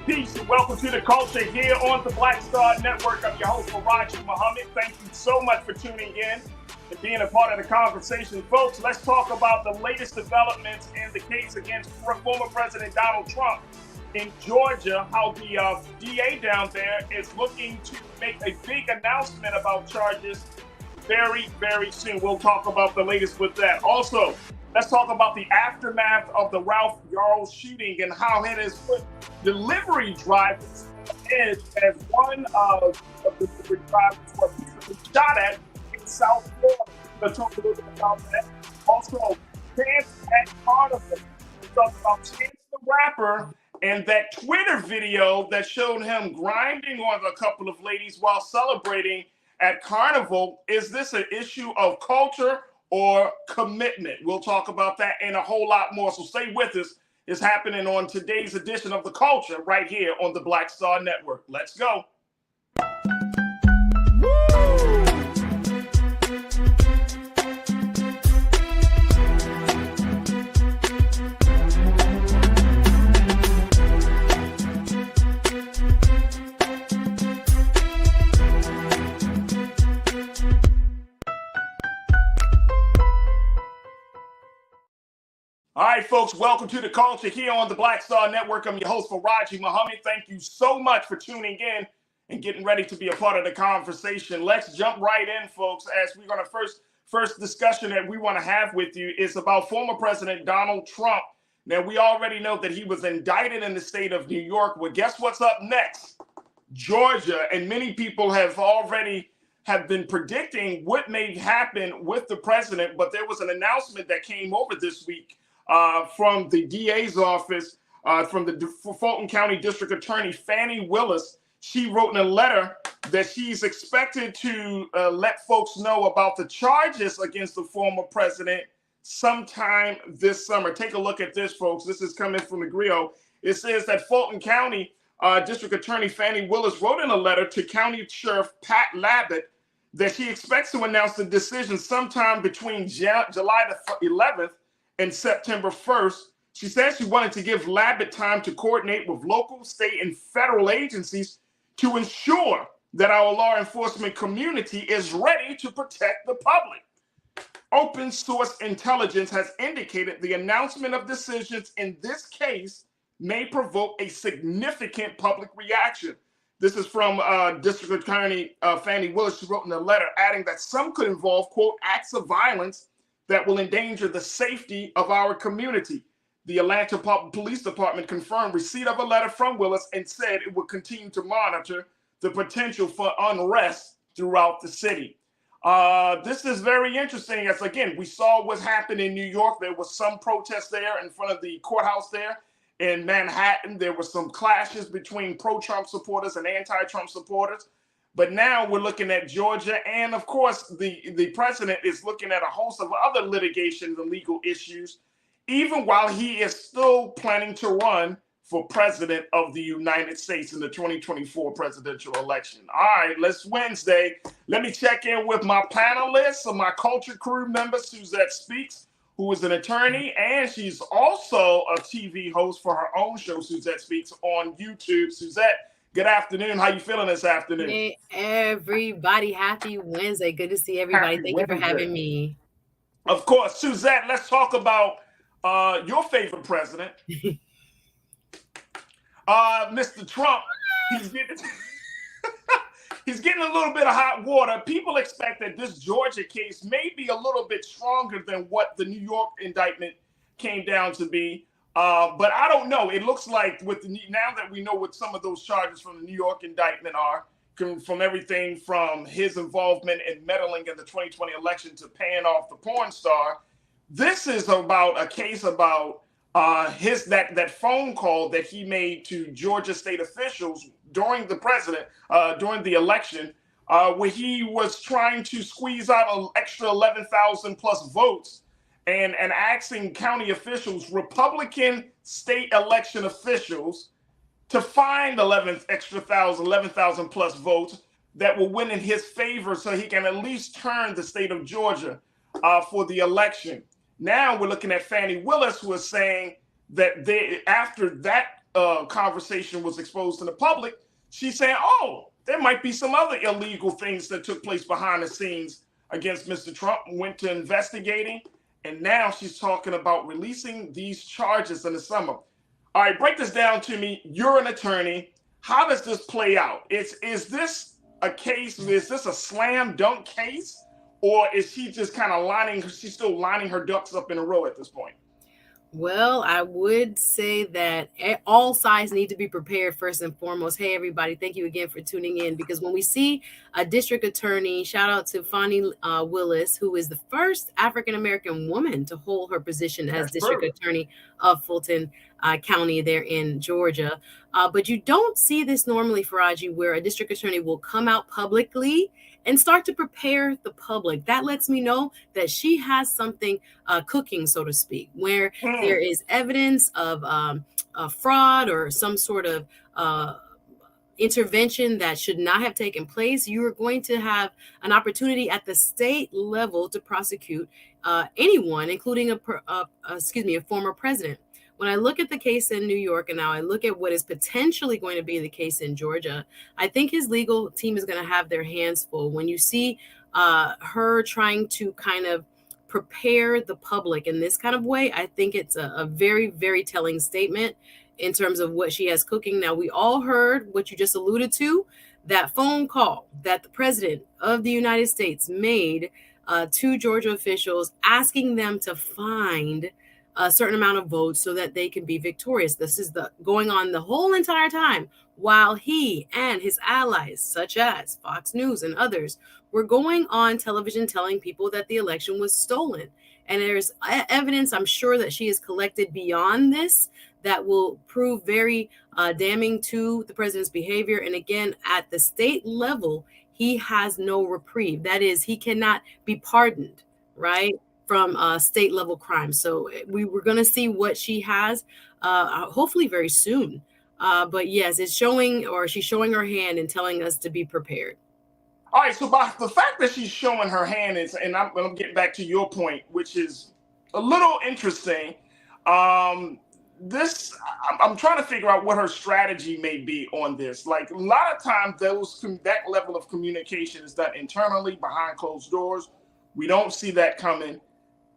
Peace and welcome to the culture here on the Black Star Network. I'm your host, Farajii. Thank you so much for tuning in and being a part of the conversation. Folks, let's talk about the latest developments in the case against former President Donald Trump in Georgia, how the DA down there is looking to make a big announcement about charges very, very soon. We'll talk about the latest with that. Also, let's talk about the aftermath of the Ralph Yarl shooting and how it has put delivery drivers on edge as one of the delivery drivers were recently shot at in South Florida. We'll talk a little bit about that. Also, Chance at Carnival. We'll talk about Chance the Rapper and that Twitter video that showed him grinding on a couple of ladies while celebrating at Carnival. Is this an issue of culture or commitment? We'll talk about that and a whole lot more. So stay with us. It's happening on today's edition of The Culture right here on the Black Star Network. Let's go. All right, folks, welcome to The Culture here on the Black Star Network. I'm your host, Farajii. Thank you so much for tuning in and getting ready to be a part of the conversation. Let's jump right in, folks, as we're going to first discussion that we want to have with you is about former President Donald Trump. Now, we already know that he was indicted in the state of New York. Well, guess what's up next? Georgia. And many people have been predicting what may happen with the president, but there was an announcement that came over this week from the DA's office, from the Fulton County District Attorney, Fani Willis. She wrote in a letter that she's expected to let folks know about the charges against the former president sometime this summer. Take a look at this, folks. This is coming from the Griot. It says that Fulton County District Attorney Fani Willis wrote in a letter to County Sheriff Pat Labott that she expects to announce the decision sometime between July the 11th and September 1st. She says she wanted to give Labott time to coordinate with local, state, and federal agencies to ensure that our law enforcement community is ready to protect the public. Open source intelligence has indicated the announcement of decisions in this case may provoke a significant public reaction. This is from District Attorney Fani Willis. She wrote in a letter adding that some could involve, quote, acts of violence that will endanger the safety of our community. The Atlanta Police Department confirmed receipt of a letter from Willis and said it would continue to monitor the potential for unrest throughout the city. This is very interesting, as again, we saw what happened in New York. There was some protest there in front of the courthouse there. In Manhattan, there were some clashes between pro-Trump supporters and anti-Trump supporters. But now we're looking at Georgia, and of course, the president is looking at a host of other litigation and legal issues, even while he is still planning to run for president of the United States in the 2024 presidential election. All right, let's Wednesday. Let me check in with my panelists, my culture crew member, Suzette Speaks, who is an attorney, and she's also a TV host for her own show, Suzette Speaks, on YouTube. Suzette, good afternoon. How you feeling this afternoon? Hey, everybody, happy Wednesday. Good to see everybody. Thank you for having me. Of course. Suzette, let's talk about your favorite president, Mr. Trump. He's getting a little bit of hot water. People expect that this Georgia case may be a little bit stronger than what the New York indictment came down to be. But I don't know. It looks like now that we know what some of those charges from the New York indictment are, from everything from his involvement in meddling in the 2020 election to paying off the porn star, this is about a case about that phone call that he made to Georgia state officials during the election, where he was trying to squeeze out an extra 11,000 plus votes and asking county officials, Republican state election officials, to find 11,000 plus votes that will win in his favor so he can at least turn the state of Georgia for the election. Now we're looking at Fani Willis, who is saying that after that conversation was exposed to the public, she's saying, oh, there might be some other illegal things that took place behind the scenes against Mr. Trump, went to investigating, and now she's talking about releasing these charges in the summer. All right, break this down to me. You're an attorney. How does this play out? Is this a case, is this a slam dunk case? Or is she just kind of she's still lining her ducks up in a row at this point? Well, I would say that all sides need to be prepared first and foremost. Hey, everybody, thank you again for tuning in, because when we see a district attorney, shout out to Fani Willis, who is the first African-American woman to hold her position as district attorney of Fulton County there in Georgia. But you don't see this normally, Farajii, where a district attorney will come out publicly and start to prepare the public. That lets me know that she has something cooking, so to speak, where there is evidence of fraud or some sort of intervention that should not have taken place. You are going to have an opportunity at the state level to prosecute anyone, including a former president. When I look at the case in New York and now I look at what is potentially going to be the case in Georgia, I think his legal team is going to have their hands full. When you see her trying to kind of prepare the public in this kind of way, I think it's a very, very telling statement in terms of what she has cooking. Now, we all heard what you just alluded to, that phone call that the president of the United States made to Georgia officials, asking them to find a certain amount of votes so that they can be victorious. This is going on the whole entire time while he and his allies, such as Fox News and others, were going on television telling people that the election was stolen. And there's evidence, I'm sure, that she has collected beyond this that will prove very damning to the president's behavior. And again, at the state level, he has no reprieve. That is, he cannot be pardoned, right, from state level crime. So we're going to see what she has, hopefully very soon. But yes, she's showing her hand and telling us to be prepared. All right, so by the fact that she's showing her hand and I'm getting back to your point, which is a little interesting. I'm trying to figure out what her strategy may be on this. Like, a lot of times that level of communication is done internally behind closed doors. We don't see that coming.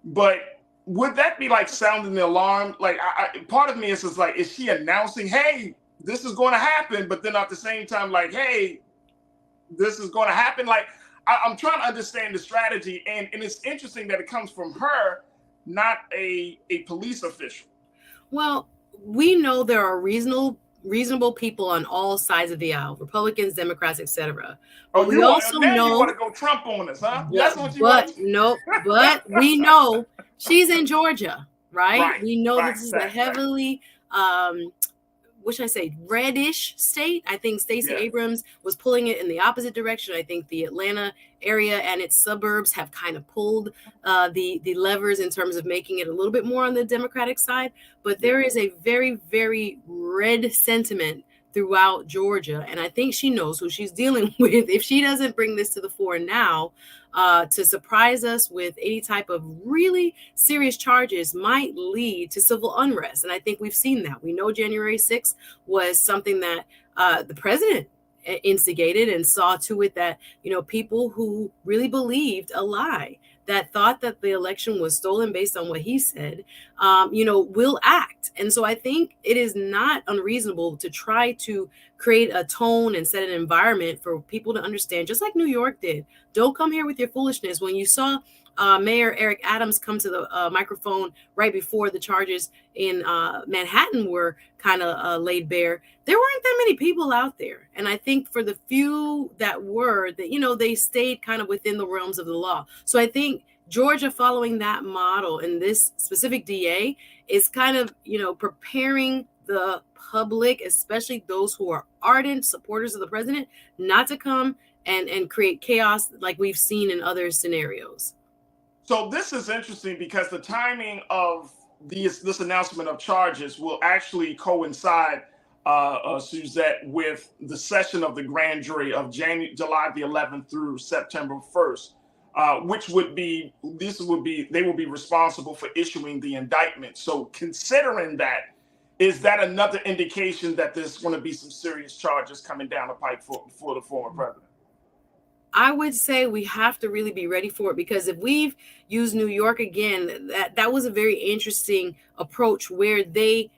But would that be like sounding the alarm? Like, part of me is just like, is she announcing, hey, this is going to happen? But then at the same time, like, hey, this is going to happen. Like, I'm trying to understand the strategy. And it's interesting that it comes from her, not a police official. Well, we know there are reasonable people on all sides of the aisle, Republicans, Democrats, etc. Oh, we also know you want to go Trump on us, huh? That's what you want. But we know she's in Georgia, right? We know this is a heavily what should I say, reddish state. I think Stacey Abrams was pulling it in the opposite direction. I think the Atlanta area and its suburbs have kind of pulled the levers in terms of making it a little bit more on the Democratic side. But there is a very, very red sentiment throughout Georgia. And I think she knows who she's dealing with. If she doesn't bring this to the fore now, to surprise us with any type of really serious charges might lead to civil unrest. And I think we've seen that. We know January 6th was something that the president instigated and saw to it that, people who really believed a lie, that thought that the election was stolen based on what he said, will act. And so I think it is not unreasonable to try to create a tone and set an environment for people to understand, just like New York did. Don't come here with your foolishness. When you saw Mayor Eric Adams come to the microphone right before the charges in Manhattan were kind of laid bare, there weren't that many people out there. And I think for the few that were, that they stayed kind of within the realms of the law. So I think Georgia, following that model in this specific DA, is kind of, preparing the public, especially those who are ardent supporters of the president, not to come and create chaos like we've seen in other scenarios. So this is interesting because the timing of this announcement of charges will actually coincide, Suzette, with the session of the grand jury of July the 11th through September 1st, which they will be responsible for issuing the indictment. So considering that, is that another indication that there's going to be some serious charges coming down the pike for the former president? I would say we have to really be ready for it, because if we've used New York again, that was a very interesting approach where they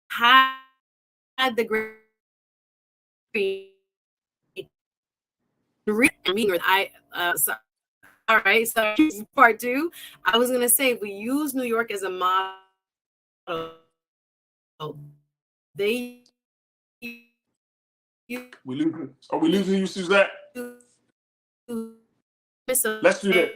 had the great all right, so part two, I was gonna say, if we use New York as a model, they are we losing you, Suzette? Let's do this.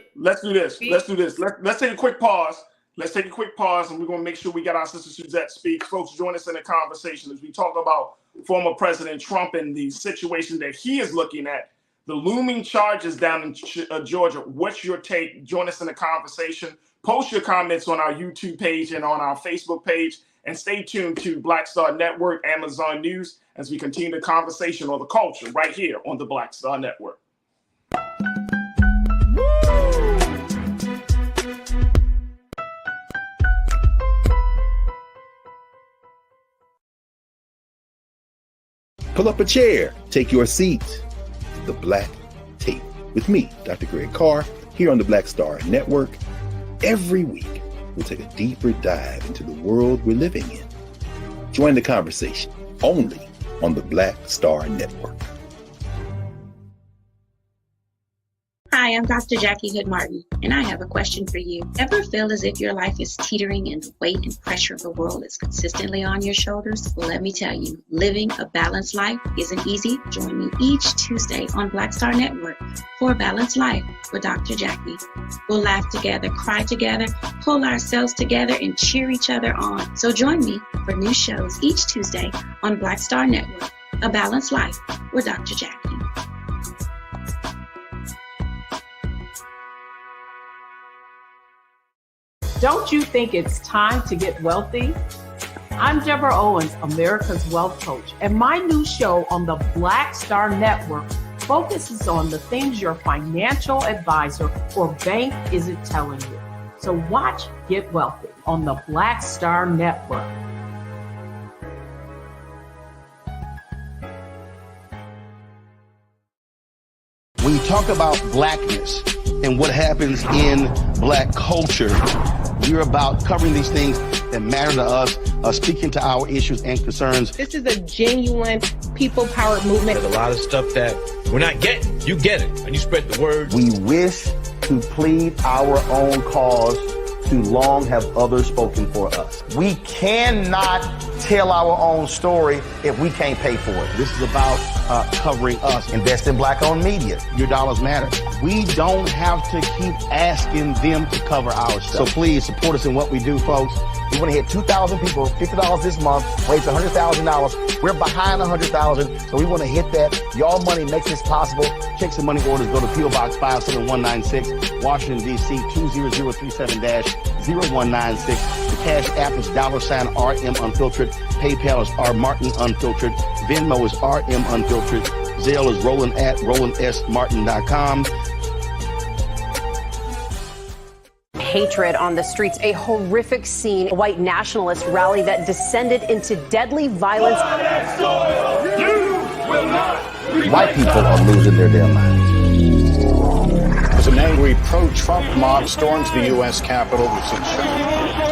Let's take a quick pause. And we're going to make sure we got our sister Suzette speak. Folks, join us in the conversation as we talk about former President Trump and the situation that he is looking at, the looming charges down in Georgia. What's your take? Join us in the conversation. Post your comments on our YouTube page and on our Facebook page. And stay tuned to Black Star Network, Amazon News, as we continue the conversation on the culture right here on the Black Star Network. Pull up a chair, take your seat. The Black Tape with me, Dr. Greg Carr, here on the Black Star Network. Every week, we'll take a deeper dive into the world we're living in. Join the conversation only on the Black Star Network. Hi, I'm Dr. Jackie Hood Martin, and I have a question for you. Ever feel as if your life is teetering and the weight and pressure of the world is consistently on your shoulders? Well, let me tell you, living a balanced life isn't easy. Join me each Tuesday on Black Star Network for A Balanced Life with Dr. Jackie. We'll laugh together, cry together, pull ourselves together, and cheer each other on. So join me for new shows each Tuesday on Black Star Network, A Balanced Life with Dr. Jackie. Don't you think it's time to get wealthy? I'm Deborah Owens, America's Wealth Coach, and my new show on the Black Star Network focuses on the things your financial advisor or bank isn't telling you. So watch Get Wealthy on the Black Star Network. When you talk about blackness and what happens in black culture, we're about covering these things that matter to us, speaking to our issues and concerns. This is a genuine people-powered movement. There's a lot of stuff that we're not getting. You get it, and you spread the word. We wish to plead our own cause, to long have others spoken for us. We cannot tell our own story if we can't pay for it. This is about covering us. Invest in black-owned media. Your dollars matter. We don't have to keep asking them to cover our stuff. So please support us in what we do, folks. We want to hit 2,000 people, $50 this month, raise $100,000. We're behind 100,000, so we want to hit that. Your money makes this possible. Checks and money orders go to P.O. Box 57196, Washington, D.C. 20037-0196. The Cash App is $RM Unfiltered. PayPal is R Martin Unfiltered. Venmo is RM Unfiltered. Zelle is Roland at RolandSMartin.com. Hatred on the streets, a horrific scene, a white nationalist rally that descended into deadly violence. White people are losing their damn minds. As an angry pro-Trump mob storms the U.S. Capitol,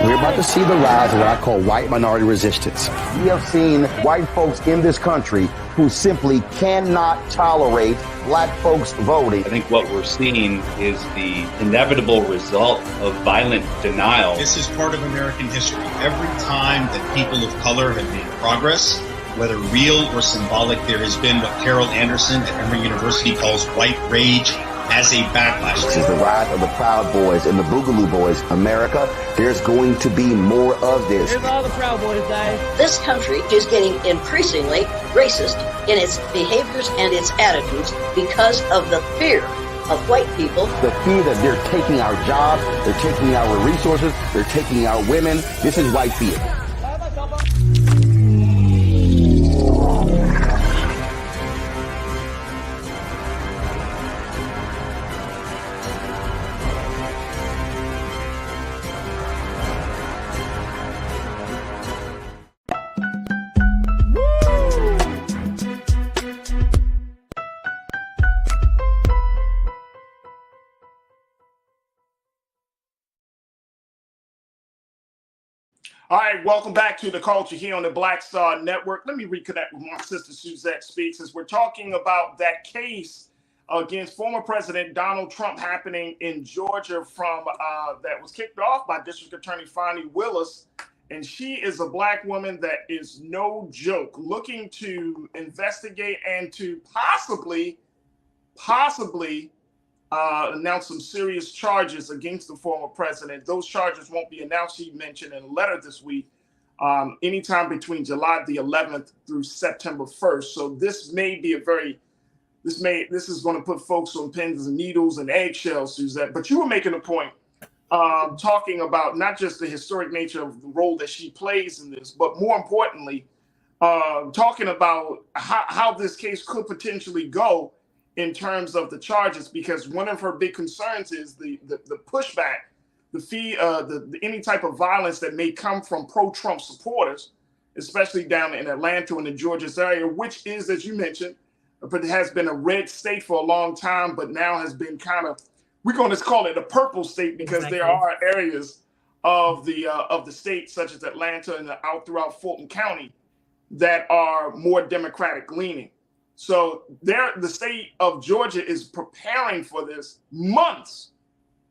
we're about to see the rise of what I call white minority resistance. We have seen white folks in this country who simply cannot tolerate black folks voting. I think what we're seeing is the inevitable result of violent denial. This is part of American history. Every time that people of color have made progress, whether real or symbolic, there has been what Carol Anderson at Emory University calls white rage as a backlash. This is the rise of the Proud Boys and the Boogaloo Boys. America, there's going to be more of this. Here's all the Proud Boys, guys. This country is getting increasingly racist in its behaviors and its attitudes because of the fear of white people. The fear that they're taking our jobs, they're taking our resources, they're taking our women. This is white fear. All right, welcome back to The Culture here on the Black Star Network. Let me reconnect with my sister Suzette Speaks as we're talking about that case against former President Donald Trump happening in Georgia from that was kicked off by District Attorney Fani Willis. And she is a Black woman that is no joke, looking to investigate and to possibly announce some serious charges against the former president. Those charges won't be announced, he mentioned in a letter this week, anytime between July the 11th through September 1st. So this may be this is going to put folks on pins and needles and eggshells, Suzette. But you were making a point, talking about not just the historic nature of the role that she plays in this, but more importantly, talking about how this case could potentially go in terms of the charges, because one of her big concerns is the pushback, any type of violence that may come from pro-Trump supporters, especially down in Atlanta and the Georgia area, which is, as you mentioned, but it has been a red state for a long time, but now has been kind of, we're going to call it a purple state, because Exactly. there are areas of the state, such as Atlanta and out throughout Fulton County, that are more Democratic leaning. So the state of Georgia is preparing for this months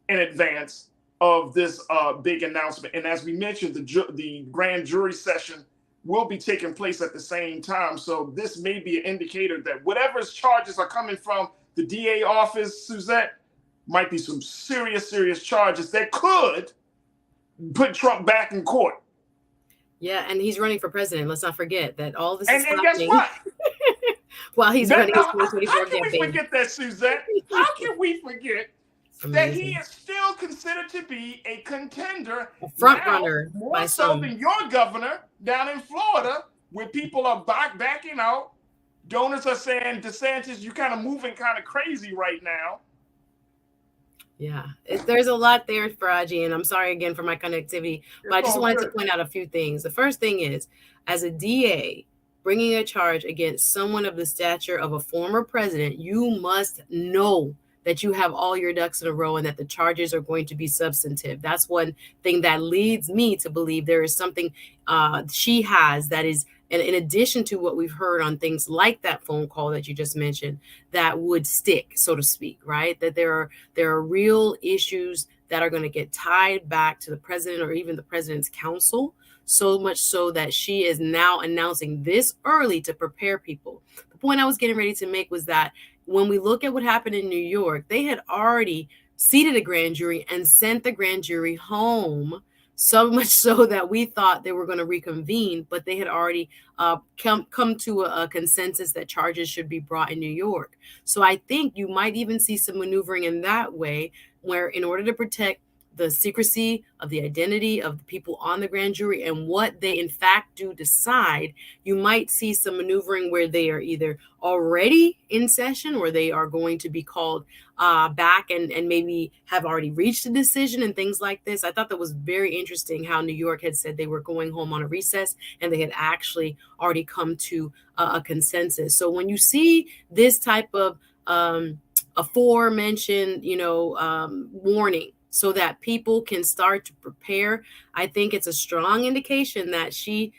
in advance of this big announcement. And as we mentioned, the grand jury session will be taking place at the same time. So this may be an indicator that whatever charges are coming from the DA office, Suzette, might be some serious charges that could put Trump back in court. Yeah, and he's running for president. Let's not forget that all this is And happening. guess what? While he's running his 2024 How can we campaign. forget that, Suzette? How can we forget that he is still considered to be a contender, a front now, runner, more so than your governor down in Florida, where people are backing out. Donors are saying, DeSantis, you kind of moving kind of crazy right now. Yeah, there's a lot there, Farajii, and I'm sorry again for my connectivity, but I just wanted to point out a few things. The first thing is, as a DA, bringing a charge against someone of the stature of a former president, you must know that you have all your ducks in a row and that the charges are going to be substantive. That's one thing that leads me to believe there is something she has that is, and in addition to what we've heard on things like that phone call that you just mentioned, that would stick, so to speak, right? That there are real issues that are going to get tied back to the president or even the president's counsel, so much so that she is now announcing this early to prepare people. The point I was getting ready to make was that when we look at what happened in New York, they had already seated a grand jury and sent the grand jury home, so much so that we thought they were going to reconvene, but they had already come to a consensus that charges should be brought in New York. So I think you might even see some maneuvering in that way, where in order to protect the secrecy of the identity of the people on the grand jury and what they in fact do decide, you might see some maneuvering where they are either already in session or they are going to be called back and maybe have already reached a decision and things like this. I thought that was very interesting how New York had said they were going home on a recess and they had actually already come to a consensus. So when you see this type of aforementioned, warning, so that people can start to prepare, I think it's a strong indication that she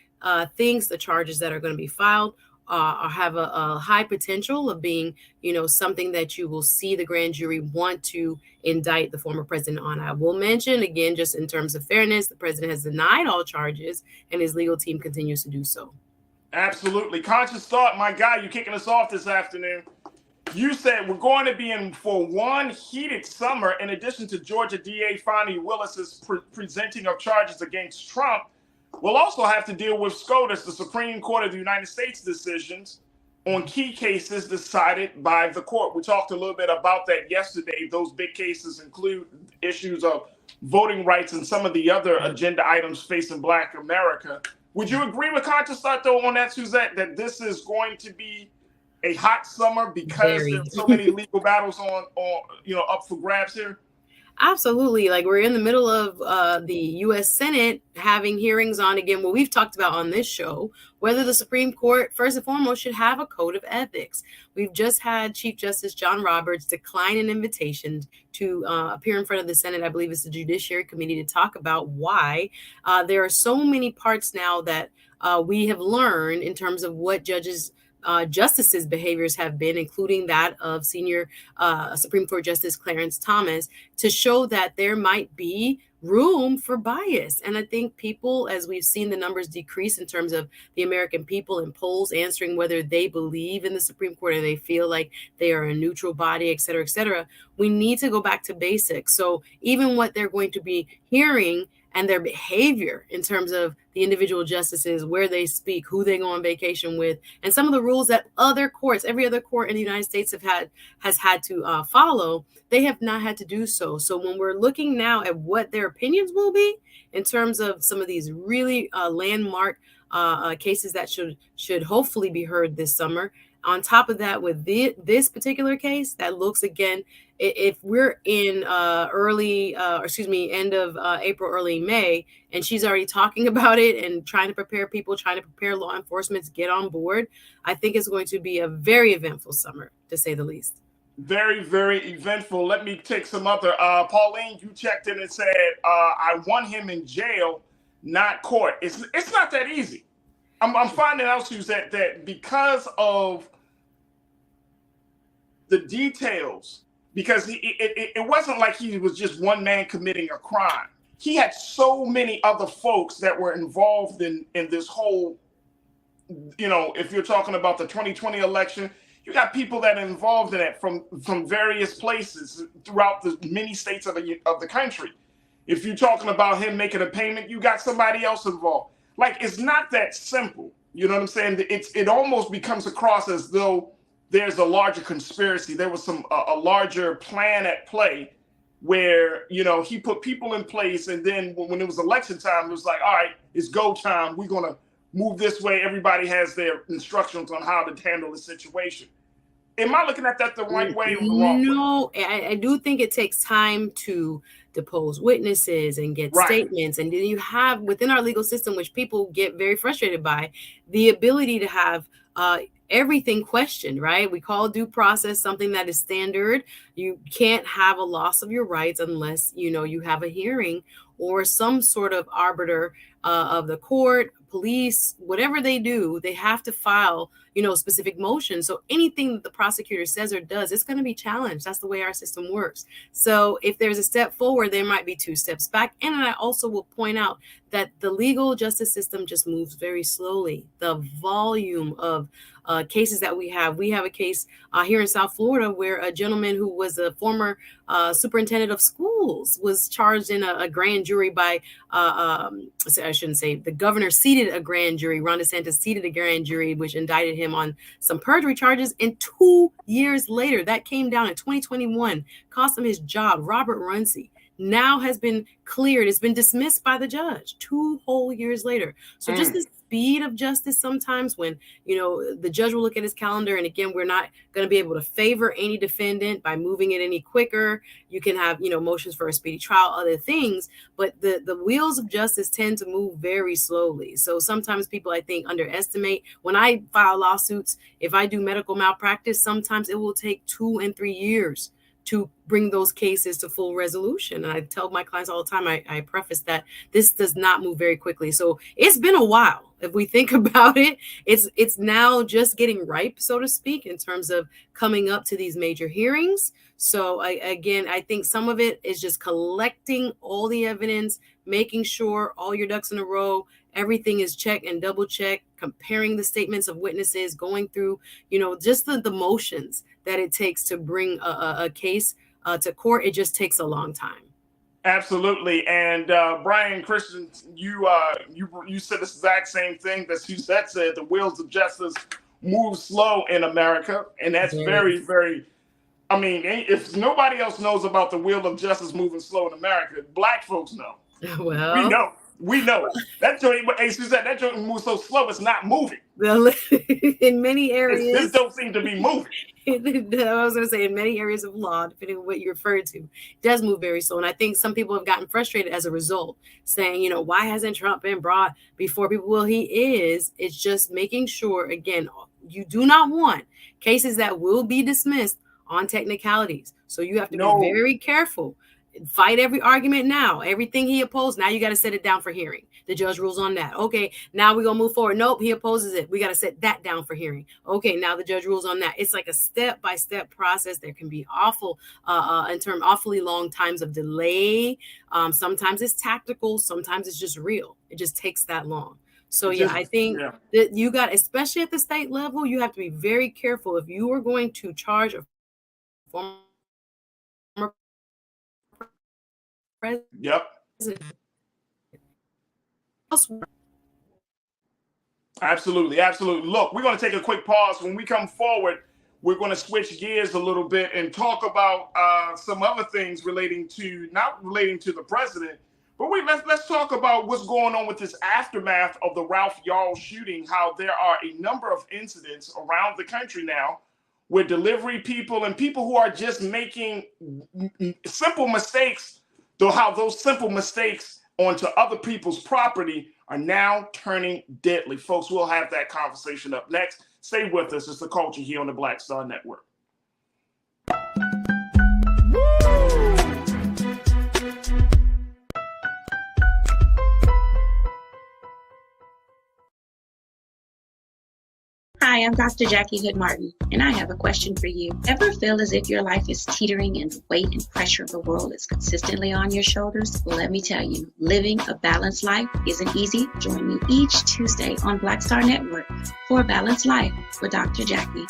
thinks the charges that are going to be filed have a high potential of being, something that you will see the grand jury want to indict the former president on. I will mention again, just in terms of fairness, the president has denied all charges and his legal team continues to do so. Absolutely. Conscious thought, my guy, you're kicking us off this afternoon. You said we're going to be in for one heated summer. In addition to Georgia DA Fani Willis's presenting of charges against Trump, we'll also have to deal with SCOTUS, the Supreme Court of the United States decisions on key cases decided by the court. We talked a little bit about that yesterday. Those big cases include issues of voting rights and some of the other agenda items facing Black America. Would you agree with Conscious Thought, though, on that, Suzette, that this is going to be a hot summer because there's so many legal battles on up for grabs here? Absolutely. Like we're in the middle of the U.S. Senate having hearings on, again, what we've talked about on this show, whether the Supreme Court, first and foremost, should have a code of ethics. We've just had Chief Justice John Roberts decline an invitation to appear in front of the Senate, I believe it's the Judiciary Committee, to talk about why there are so many parts now that we have learned in terms of what justices' behaviors have been, including that of senior Supreme Court Justice Clarence Thomas, to show that there might be room for bias. And I think people, as we've seen the numbers decrease in terms of the American people in polls answering whether they believe in the Supreme Court or they feel like they are a neutral body, et cetera, we need to go back to basics. So even what they're going to be hearing and their behavior in terms of the individual justices, where they speak, who they go on vacation with, and some of the rules that other courts, every other court in the United States has had to follow, they have not had to do so. So when we're looking now at what their opinions will be in terms of some of these really landmark cases that should hopefully be heard this summer, on top of that, with this particular case, that looks, again, if we're in end of April, early May, and she's already talking about it and trying to prepare people, trying to prepare law enforcement to get on board, I think it's going to be a very eventful summer, to say the least. Very, very eventful. Let me take some other. Pauline, you checked in and said, I want him in jail, not court. It's not that easy. I'm finding out, Suzette, that because of the details, because it wasn't like he was just one man committing a crime. He had so many other folks that were involved in this whole, if you're talking about the 2020 election, you got people that are involved in it from various places throughout the many states of the country. If you're talking about him making a payment, you got somebody else involved. Like, it's not that simple. You know what I'm saying? It almost becomes across as though there's a larger conspiracy. There was a larger plan at play where, he put people in place. And then when it was election time, it was like, all right, it's go time. We're going to move this way. Everybody has their instructions on how to handle the situation. Am I looking at that the right way or the wrong way? No, I do think it takes time to depose witnesses and get statements. And then you have within our legal system, which people get very frustrated by, the ability to have everything questioned, right? We call due process something that is standard. You can't have a loss of your rights unless, you have a hearing or some sort of arbiter of the court, police, whatever they do, they have to file, specific motions. So anything that the prosecutor says or does, it's going to be challenged. That's the way our system works. So if there's a step forward, there might be two steps back. And I also will point out that the legal justice system just moves very slowly. The volume of cases that we have a case here in South Florida where a gentleman who was a former superintendent of schools was charged in a grand jury by, I shouldn't say, the governor seated a grand jury. Ron DeSantis seated a grand jury, which indicted him on some perjury charges. And 2 years later, that came down in 2021, cost him his job. Robert Runcie now has been cleared. It's been dismissed by the judge 2 whole years later. So just the speed of justice sometimes when, the judge will look at his calendar. And again, we're not going to be able to favor any defendant by moving it any quicker. You can have, motions for a speedy trial, other things, but the wheels of justice tend to move very slowly. So sometimes people, I think, underestimate when I file lawsuits, if I do medical malpractice, sometimes it will take 2 and 3 years to bring those cases to full resolution. And I tell my clients all the time, I preface that this does not move very quickly. So it's been a while. If we think about it, it's now just getting ripe, so to speak, in terms of coming up to these major hearings. So I think some of it is just collecting all the evidence, making sure all your ducks in a row, everything is checked and double checked, comparing the statements of witnesses, going through, just the motions that it takes to bring a case to court. It just takes a long time. Absolutely. And Brian Christian, you said the exact same thing that Suzette said. The wheels of justice move slow in America. And that's very, very, if nobody else knows about the wheel of justice moving slow in America, Black folks know. Well, we know. We know that joint. Hey, Suzette, that joint moves so slow, it's not moving. In many areas, this don't seem to be moving. I was going to say, in many areas of law, depending on what you refer to, it does move very slow. And I think some people have gotten frustrated as a result, saying, why hasn't Trump been brought before people? Well, he is. It's just making sure, again, you do not want cases that will be dismissed on technicalities. So you have to be very careful. Fight every argument now. Everything he opposed, now you got to set it down for hearing. The judge rules on that. Okay, now we're going to move forward. Nope, he opposes it. We got to set that down for hearing. Okay, now the judge rules on that. It's like a step-by-step process. There can be awfully long times of delay. Sometimes it's tactical. Sometimes it's just real. It just takes that long. So I think that you got, especially at the state level, you have to be very careful. If you are going to charge a former president. Yep. Absolutely. Look, we're going to take a quick pause. When we come forward, we're going to switch gears a little bit and talk about some other things not relating to the president, but let's talk about what's going on with this aftermath of the Ralph Yarl shooting, how there are a number of incidents around the country now where delivery people and people who are just making simple mistakes, though how those simple mistakes onto other people's property are now turning deadly. Folks, we'll have that conversation up next. Stay with us. It's The Culture here on the Black Star Network. Hi, I'm Dr. Jackie Hood Martin, and I have a question for you. Ever feel as if your life is teetering and the weight and pressure of the world is consistently on your shoulders? Well, let me tell you, living a balanced life isn't easy. Join me each Tuesday on Black Star Network for A Balanced Life with Dr. Jackie.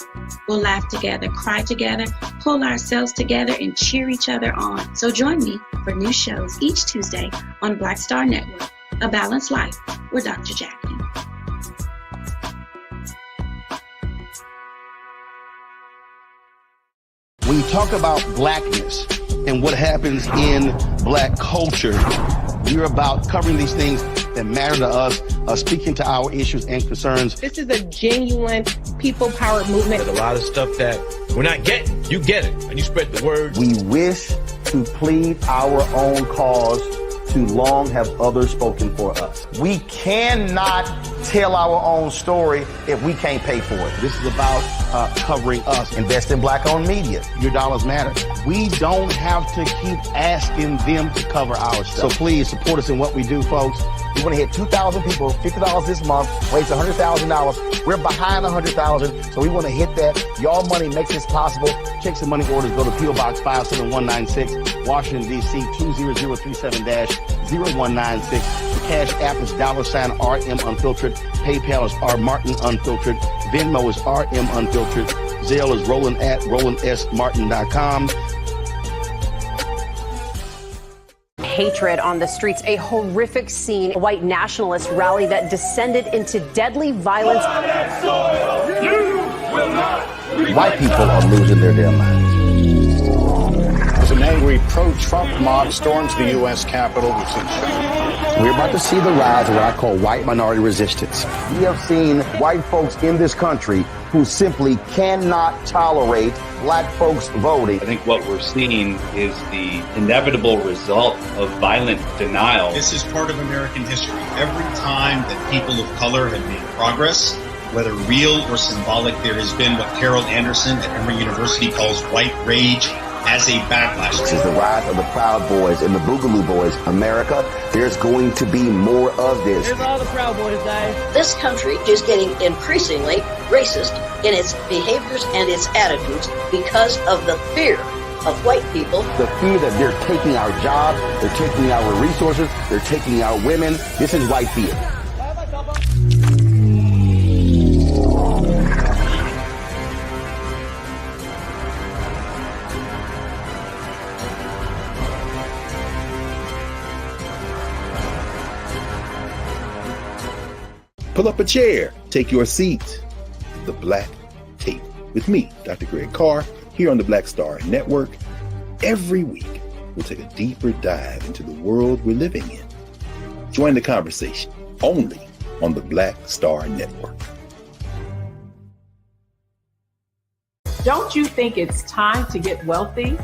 We'll laugh together, cry together, pull ourselves together, and cheer each other on. So join me for new shows each Tuesday on Black Star Network, A Balanced Life with Dr. Jackie. When you talk about blackness and what happens in black culture, you're about covering these things that matter to us, speaking to our issues and concerns. This is a genuine people-powered movement. There's a lot of stuff that we're not getting. You get it, and you spread the word. We wish to plead our own cause. Too long have others spoken for us. We cannot tell our own story if we can't pay for it. This is about covering us. Invest in black-owned media. Your dollars matter. We don't have to keep asking them to cover our stuff. So please support us in what we do, folks. We want to hit 2,000 people, $50 this month, raise $100,000. We're behind 100,000, so we want to hit that. Y'all money makes this possible. Checks and money orders go to P.O. Box 57196, Washington, D.C. 20037-0196. The Cash App is $RM Unfiltered. PayPal is R Martin Unfiltered. Venmo is RM Unfiltered. Zelle is Roland at RolandSMartin.com. Hatred on the streets, a horrific scene, a white nationalist rally that descended into deadly violence. White people are losing their damn minds. As an angry pro-Trump mob storms the U.S. Capitol, we're about to see the rise of what I call white minority resistance. We have seen white folks in this country who simply cannot tolerate black folks voting. I think what we're seeing is the inevitable result of violent denial. This is part of American history. Every time that people of color have made progress, whether real or symbolic, there has been what Carol Anderson at Emory University calls white rage as a backlash. This is the rise of the Proud Boys and the Boogaloo Boys. America, there's going to be more of this. Here's all the Proud Boys, guys. This country is getting increasingly racist in its behaviors and its attitudes because of the fear of white people. The fear that they're taking our jobs, they're taking our resources, they're taking our women. This is white fear. Pull up a chair, take your seat. The Black Tape with me, Dr. Greg Carr, here on the Black Star Network. Every week, we'll take a deeper dive into the world we're living in. Join the conversation only on the Black Star Network. Don't you think it's time to get wealthy?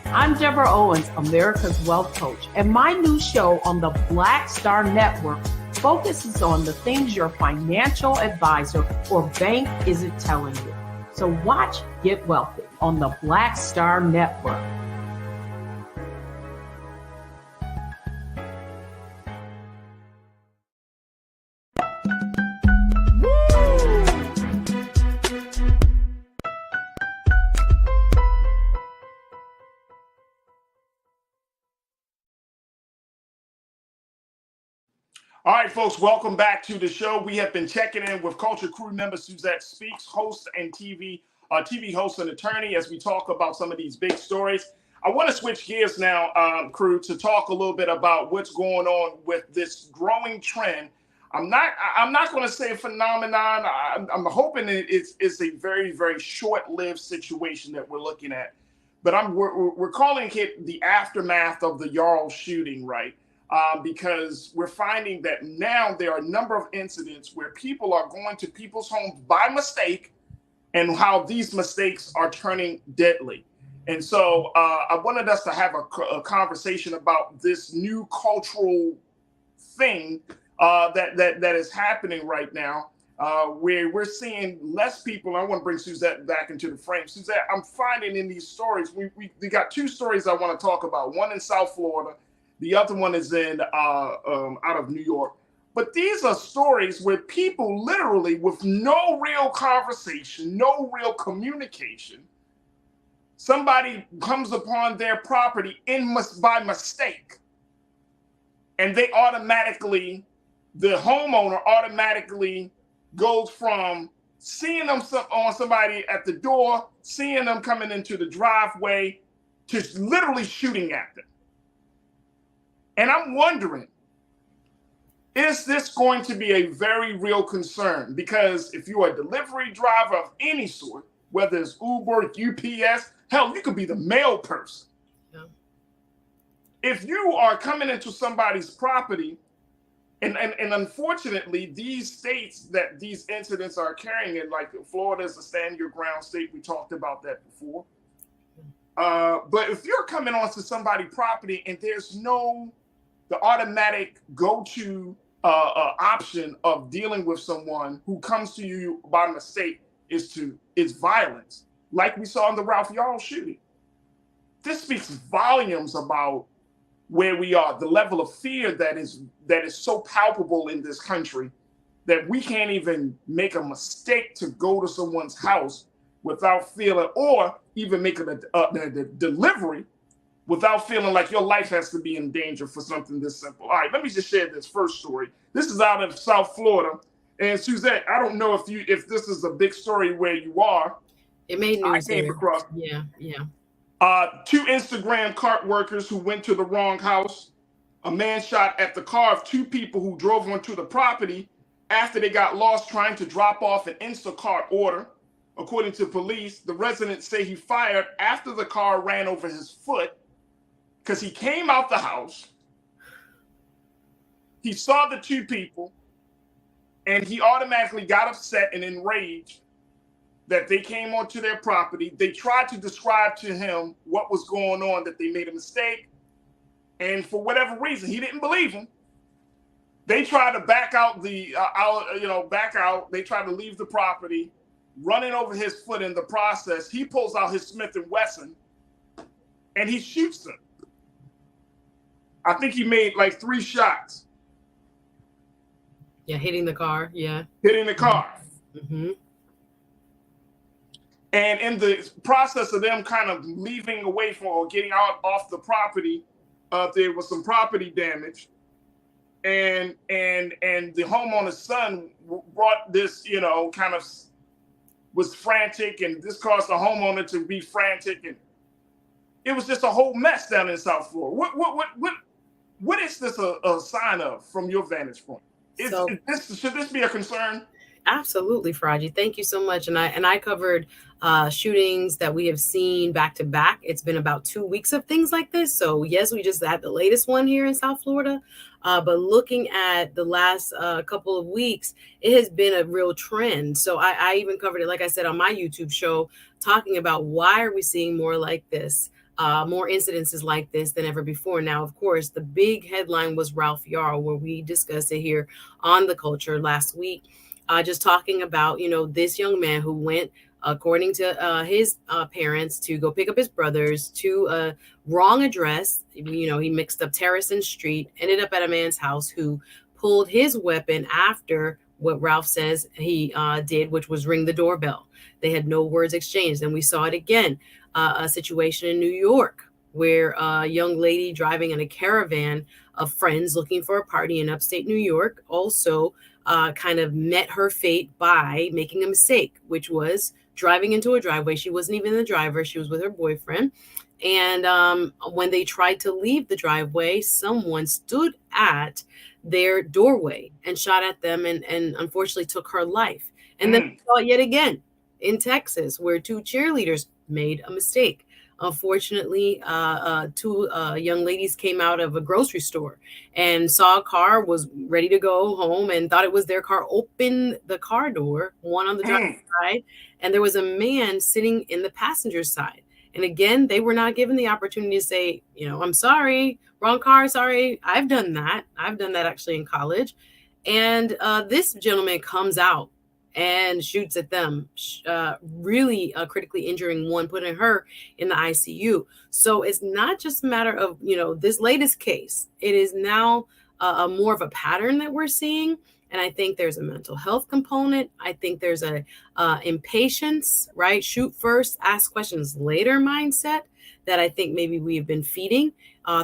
I'm Deborah Owens, America's Wealth Coach, and my new show on the Black Star Network focuses on the things your financial advisor or bank isn't telling you. So watch Get Wealthy on the Black Star Network. All right, folks, welcome back to the show. We have been checking in with Culture Crew member Suzette Speaks, host and TV host and attorney, as we talk about some of these big stories. I want to switch gears now, crew, to talk a little bit about what's going on with this growing trend. I'm not going to say a phenomenon. I'm hoping it's a very, very short-lived situation that we're looking at. But we're calling it the aftermath of the Yarl shooting, right? Because we're finding that now there are a number of incidents where people are going to people's homes by mistake and how these mistakes are turning deadly. And so I wanted us to have a conversation about this new cultural thing that is happening right now, where we're seeing less people. I want to bring Suzette back into the frame. Suzette, I'm finding in these stories, we got two stories I want to talk about, one in South Florida. The other one is in out of New York. But these are stories where people literally, with no real conversation, no real communication, somebody comes upon their property by mistake. And they automatically, the homeowner automatically goes from seeing them on somebody at the door, seeing them coming into the driveway, to literally shooting at them. And I'm wondering, is this going to be a very real concern? Because if you're a delivery driver of any sort, whether it's Uber, UPS, hell, you could be the mail person. Yeah. If you are coming into somebody's property, and unfortunately, these states that these incidents are occurring in, like Florida is a stand your ground state. We talked about that before. But if you're coming onto somebody's property and there's the automatic go-to option of dealing with someone who comes to you by mistake is violence, like we saw in the Ralph Yarl shooting. This speaks volumes about where we are, the level of fear that is so palpable in this country that we can't even make a mistake to go to someone's house without feeling, or even make a delivery without feeling like your life has to be in danger for something this simple. All right, let me just share this first story. This is out of South Florida. And Suzette, I don't know if this is a big story where you are. It made news. I came across. Yeah. Two Instagram cart workers who went to the wrong house. A man shot at the car of two people who drove onto the property after they got lost trying to drop off an Instacart order. According to police, the residents say he fired after the car ran over his foot, because he came out the house, he saw the two people, and he automatically got upset and enraged that they came onto their property. They tried to describe to him what was going on, that they made a mistake, and for whatever reason, he didn't believe him. They tried to back out They tried to leave the property, running over his foot in the process. He pulls out his Smith & Wesson, and he shoots them. I think he made like 3 shots. Yeah, hitting the car. Yeah. Hitting the car. Mm-hmm. And in the process of them kind of leaving away from or getting off the property, there was some property damage. And the homeowner's son brought this, kind of was frantic, and this caused the homeowner to be frantic, and it was just a whole mess down in South Florida. What is this a sign of from your vantage point? Should this be a concern? Absolutely, Farajii. Thank you so much. And I covered shootings that we have seen back to back. It's been about 2 weeks of things like this. So yes, we just had the latest one here in South Florida. But looking at the last couple of weeks, it has been a real trend. So I even covered it, like I said, on my YouTube show, talking about why are we seeing more like this, more incidences like this than ever before. Now, of course, the big headline was Ralph Yarl, where we discussed it here on The Culture last week. Just talking about, this young man who went, according to his parents, to go pick up his brothers to a wrong address. He mixed up Terrace and Street, ended up at a man's house who pulled his weapon after what Ralph says he did, which was ring the doorbell. They had no words exchanged. And we saw it again, a situation in New York where a young lady driving in a caravan of friends looking for a party in upstate New York also kind of met her fate by making a mistake, which was driving into a driveway. She wasn't even the driver. She was with her boyfriend. And when they tried to leave the driveway, someone stood at their doorway and shot at them and unfortunately took her life. And then we saw it yet again in Texas, where 2 cheerleaders made a mistake. Unfortunately, 2 young ladies came out of a grocery store and saw a car, was ready to go home and thought it was their car, opened the car door, one on the driver's side, and there was a man sitting in the passenger side. And again, they were not given the opportunity to say, I'm sorry, wrong car, sorry. I've done that. I've done that actually in college. And this gentleman comes out and shoots at them, really critically injuring one, putting her in the ICU. So it's not just a matter of, this latest case. It is now a more of a pattern that we're seeing. And I think there's a mental health component. I think there's a impatience, right? Shoot first, ask questions later mindset that I think maybe we've been feeding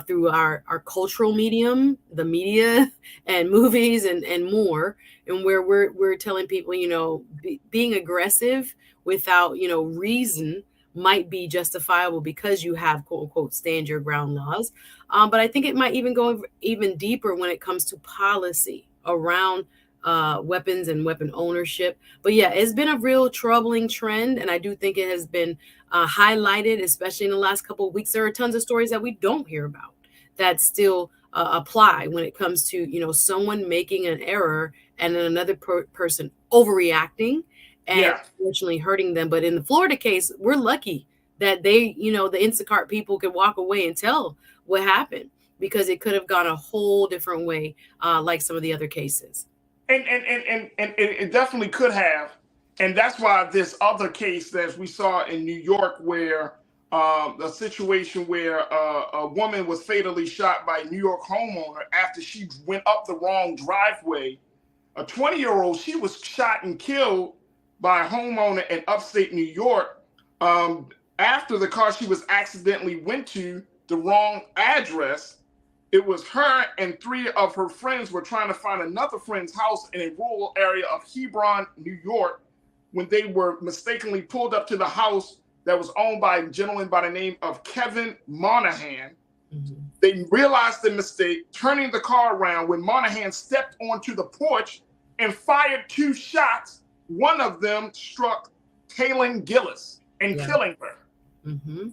through our cultural medium, the media and movies and more, and where we're telling people, being aggressive without, reason might be justifiable because you have quote unquote stand your ground laws. But I think it might even go even deeper when it comes to policy around weapons and weapon ownership. But yeah, it's been a real troubling trend. And I do think it has been highlighted, especially in the last couple of weeks. There are tons of stories that we don't hear about that still apply when it comes to, someone making an error and then another person overreacting and unfortunately hurting them. But in the Florida case, we're lucky that they, the Instacart people could walk away and tell what happened, because it could have gone a whole different way, like some of the other cases. And it definitely could have. And that's why this other case that we saw in New York, where a situation where a woman was fatally shot by a New York homeowner after she went up the wrong driveway. A 20-year-old, she was shot and killed by a homeowner in upstate New York after the car she was accidentally went to the wrong address. It was her and 3 of her friends were trying to find another friend's house in a rural area of Hebron, New York, when they were mistakenly pulled up to the house that was owned by a gentleman by the name of Kevin Monahan. Mm-hmm. They realized the mistake, turning the car around when Monahan stepped onto the porch and fired 2 shots. One of them struck Kaylin Gillis and killing her. Mm-hmm.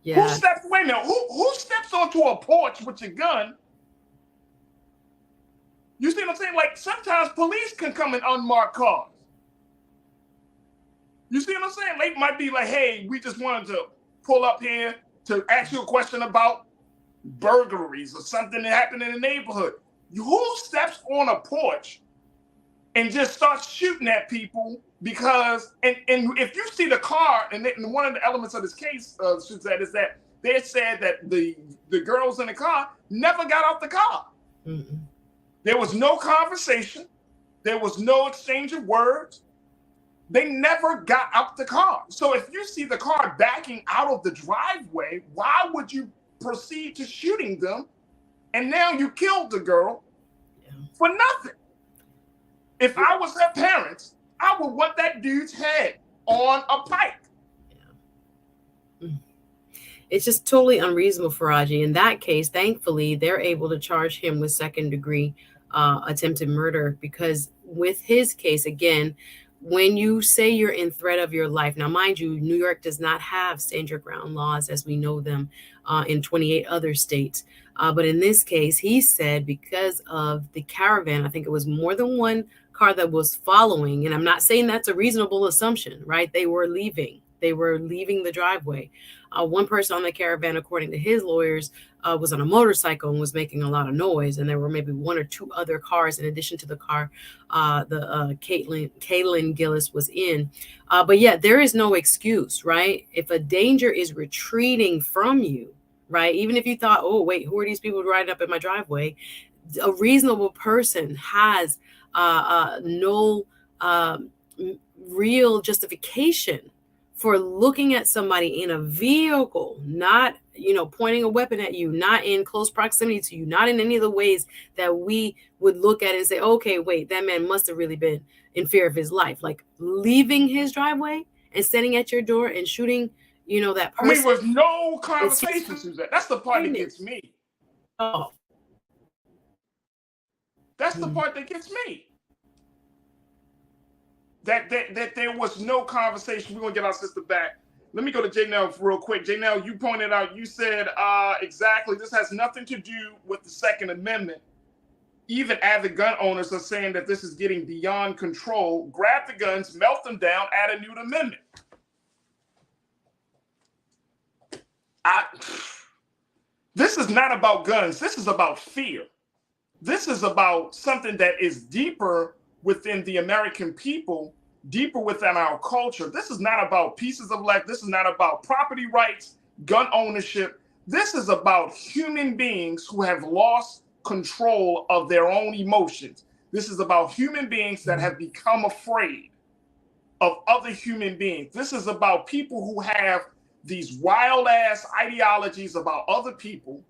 Yeah. Wait a minute, who steps onto a porch with a gun? You see what I'm saying? Like, sometimes police can come in unmarked cars. You see what I'm saying? They might be like, hey, we just wanted to pull up here to ask you a question about burglaries or something that happened in the neighborhood. Who steps on a porch and just starts shooting at people? Because, and if you see the car, and one of the elements of this case, Suzette, is that they said that the girls in the car never got out the car. Mm-mm. There was no conversation. There was no exchange of words. They never got out the car. So if you see the car backing out of the driveway, why would you proceed to shooting them? And now you killed the girl for nothing. If I was her parents, I would want that dude's head on a pike. It's just totally unreasonable, Farajii. In that case, thankfully, they're able to charge him with second-degree attempted murder, because with his case, again, when you say you're in threat of your life, now mind you, New York does not have stand your ground laws as we know them in 28 other states. But in this case, he said because of the caravan, I think it was more than one car that was following. And I'm not saying that's a reasonable assumption, right? They were leaving the driveway. One person on the caravan, according to his lawyers, was on a motorcycle and was making a lot of noise. And there were maybe one or two other cars in addition to the car Caitlin Gillis was in. But yeah, there is no excuse, right? If a danger is retreating from you, right? Even if you thought, oh, wait, who are these people riding up in my driveway? A reasonable person has no real justification for looking at somebody in a vehicle, not, pointing a weapon at you, not in close proximity to you, not in any of the ways that we would look at it and say, okay, wait, that man must have really been in fear of his life. Like leaving his driveway and standing at your door and shooting, that person. I mean, with no conversation, Suzette. That's the part that gets me. Oh. That's the part that gets me. That there was no conversation. We're going to get our sister back. Let me go to Janelle real quick. Janelle, you pointed out, you said exactly, this has nothing to do with the Second Amendment. Even avid gun owners are saying that this is getting beyond control. Grab the guns, melt them down, add a new amendment. This is not about guns. This is about fear. This is about something that is deeper within the American people, deeper within our culture. This is not about pieces of land. This is not about property rights, gun ownership. This is about human beings who have lost control of their own emotions. This is about human beings that have become afraid of other human beings. This is about people who have these wild ass ideologies about other people,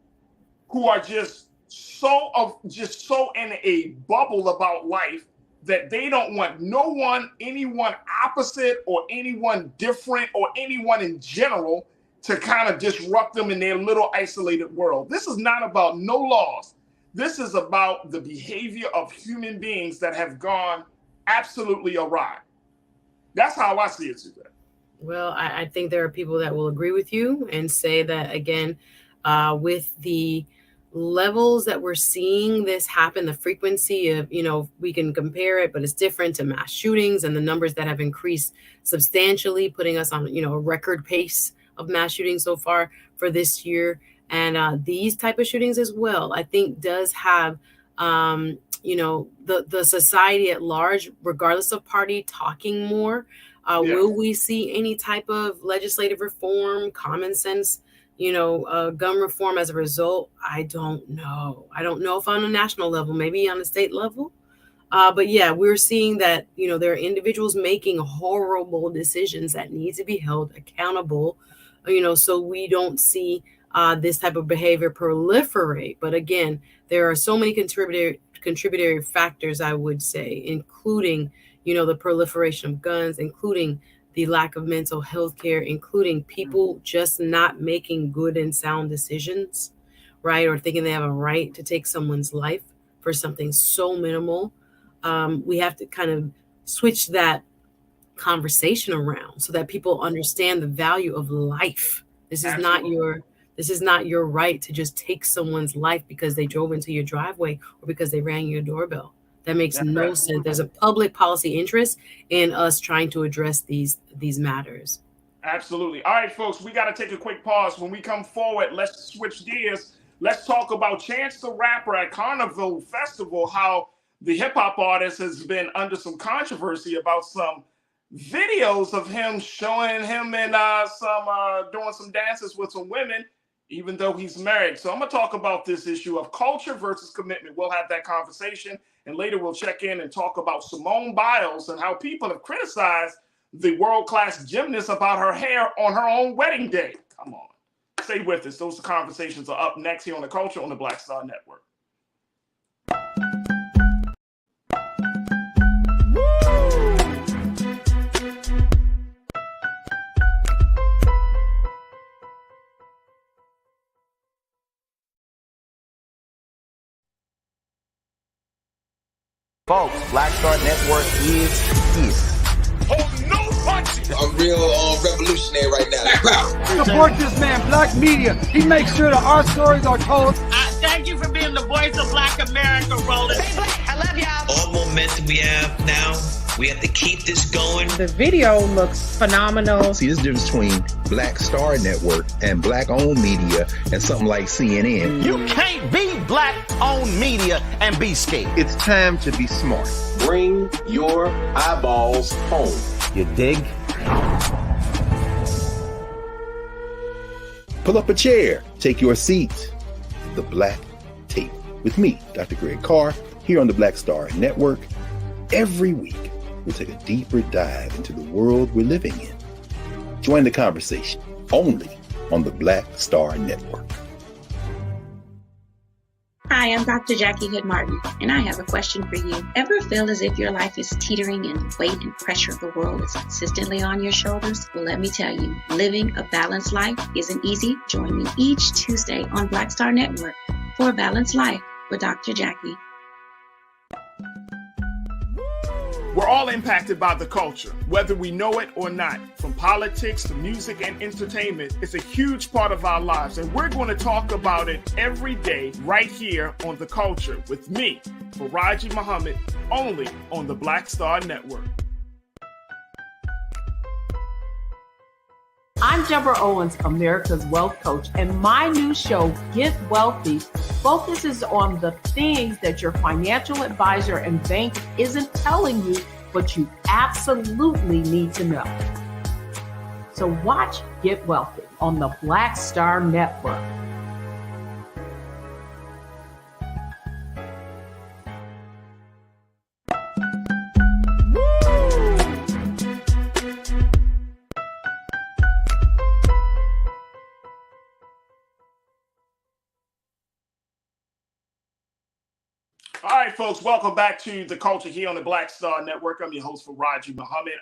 who are just so in a bubble about life that they don't want anyone opposite or anyone different or anyone in general to kind of disrupt them in their little isolated world. This is not about no laws. This is about the behavior of human beings that have gone absolutely awry. That's how I see it, Suzette. Well, I think there are people that will agree with you and say that, again, with the levels that we're seeing this happen, the frequency of, we can compare it, but it's different to mass shootings and the numbers that have increased substantially, putting us on, a record pace of mass shootings so far for this year. And these type of shootings as well, I think does have, the society at large, regardless of party, talking more. Will we see any type of legislative reform, common sense, gun reform as a result? I don't know. I don't know if on a national level, maybe on a state level. But yeah, we're seeing that, there are individuals making horrible decisions that need to be held accountable, so we don't see this type of behavior proliferate. But again, there are so many contributory factors, I would say, including, the proliferation of guns, including the lack of mental health care, including people just not making good and sound decisions, right? Or thinking they have a right to take someone's life for something so minimal. We have to kind of switch that conversation around so that people understand the value of life. This is not your right to just take someone's life because they drove into your driveway or because they rang your doorbell. That makes no sense. There's a public policy interest in us trying to address these matters. Absolutely. All right, folks, we got to take a quick pause. When we come forward, let's switch gears. Let's talk about Chance the Rapper at Carnival Festival, how the hip hop artist has been under some controversy about some videos of him showing him in doing some dances with some women, even though he's married. So I'm going to talk about this issue of culture versus commitment. We'll have that conversation. And later we'll check in and talk about Simone Biles and how people have criticized the world-class gymnast about her hair on her own wedding day. Come on. Stay with us. Those conversations are up next here on The Culture on the Black Star Network. Folks, Black Star Network is here. Hold no punches. I'm real revolutionary right now. Support this man, Black Media. He makes sure that our stories are told. Thank you for being the voice of Black America, Roland. I love y'all. All momentum we have now, we have to keep this going. The video looks phenomenal. See, this difference between Black Star Network and Black-owned media and something like CNN. You can't be Black-owned media and be scared. It's time to be smart. Bring your eyeballs home. You dig? Pull up a chair. Take your seat. The Black Tape with me, Dr. Greg Carr, here on the Black Star Network. Every week, we'll take a deeper dive into the world we're living in. Join the conversation only on the Black Star Network. Hi, I'm Dr. Jackie Hood Martin, and I have a question for you. Ever feel as if your life is teetering and the weight and pressure of the world is consistently on your shoulders? Well, let me tell you, living a balanced life isn't easy. Join me each Tuesday on Black Star Network for A Balanced Life with Dr. Jackie. We're all impacted by the culture, whether we know it or not. From politics to music and entertainment, it's a huge part of our lives, and we're going to talk about it every day right here on The Culture with me, Farajii Muhammad, only on the Black Star Network. I'm Deborah Owens, America's Wealth Coach, and my new show, Get Wealthy, focuses on the things that your financial advisor and bank isn't telling you, but you absolutely need to know. So watch Get Wealthy on the Black Star Network. All right, folks, welcome back to The Culture here on the Black Star Network. I'm your host, Farajii Muhammad.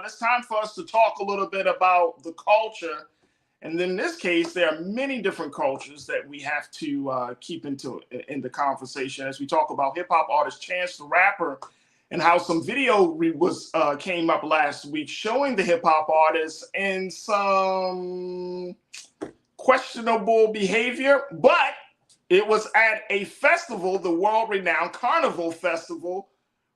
It's time for us to talk a little bit about the culture. And in this case, there are many different cultures that we have to keep in the conversation as we talk about hip-hop artist Chance the Rapper and how some video came up last week showing the hip-hop artist in some questionable behavior, but it was at a festival, the world-renowned Carnival Festival,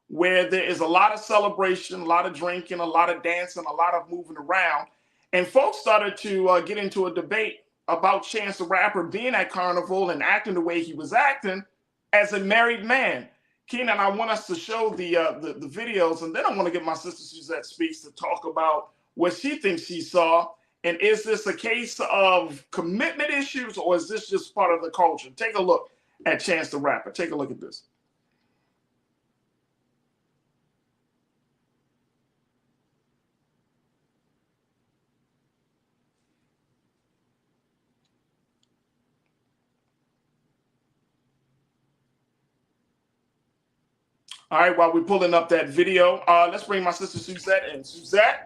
where there is a lot of celebration, a lot of drinking, a lot of dancing, a lot of moving around. And folks started to get into a debate about Chance the Rapper being at Carnival and acting the way he was acting as a married man. Keenan, I want us to show the videos, and then I want to get my sister Suzette Speaks to talk about what she thinks she saw. And is this a case of commitment issues, or is this just part of the culture? Take a look at Chance the Rapper. Take a look at this. All right, while we're pulling up that video, let's bring my sister Suzette in. Suzette?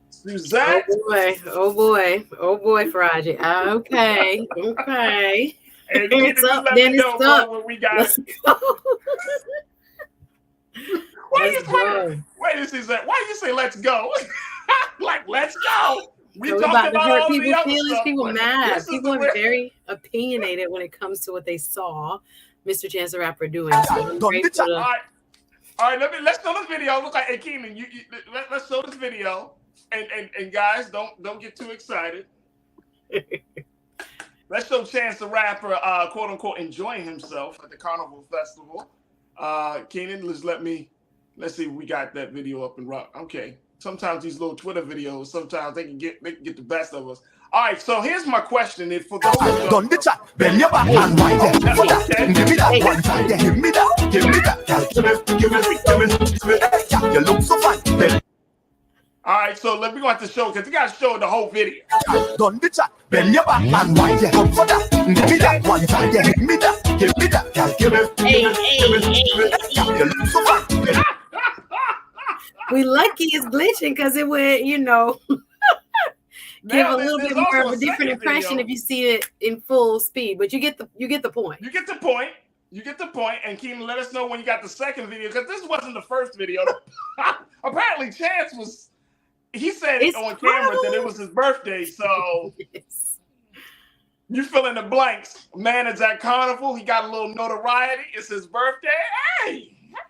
Suzette? Oh boy, Farajii. Okay. And it's up, then it's up. What we got. Let's go. Wait, Suzette, why you say let's go? Like, let's go. We're about to hurt people's feelings. People mad. People are very opinionated when it comes to what they saw Mr. Chance the Rapper doing. So all right, let's show this video. Look like, hey, Keenan, let's show this video. And guys, don't get too excited. Let's show Chance the Rapper, quote unquote, enjoying himself at the Carnival Festival. Keenan, let's see if we got that video up and running. Okay. Sometimes these little Twitter videos, sometimes they can get the best of us. All right, so here's my question. If for those done the chat, bend your back and wind it. Give me that one time, yeah. Give me that. You look so fine. All right, so we're going to have to show, because we got to show the whole video. Done the chat, bend your back and wind it. Come for that. Give me that one time, yeah. Give me that. Give me. You look so fine. We lucky it's glitching because it would, give a little bit more of a different impression if you see it in full speed. But you get the point. You get the point. You get the point, and Keem, let us know when you got the second video, because this wasn't the first video. Apparently, Chance was, he said on camera that it was his birthday, so you fill in the blanks. Man is at Carnival, he got a little notoriety, it's his birthday.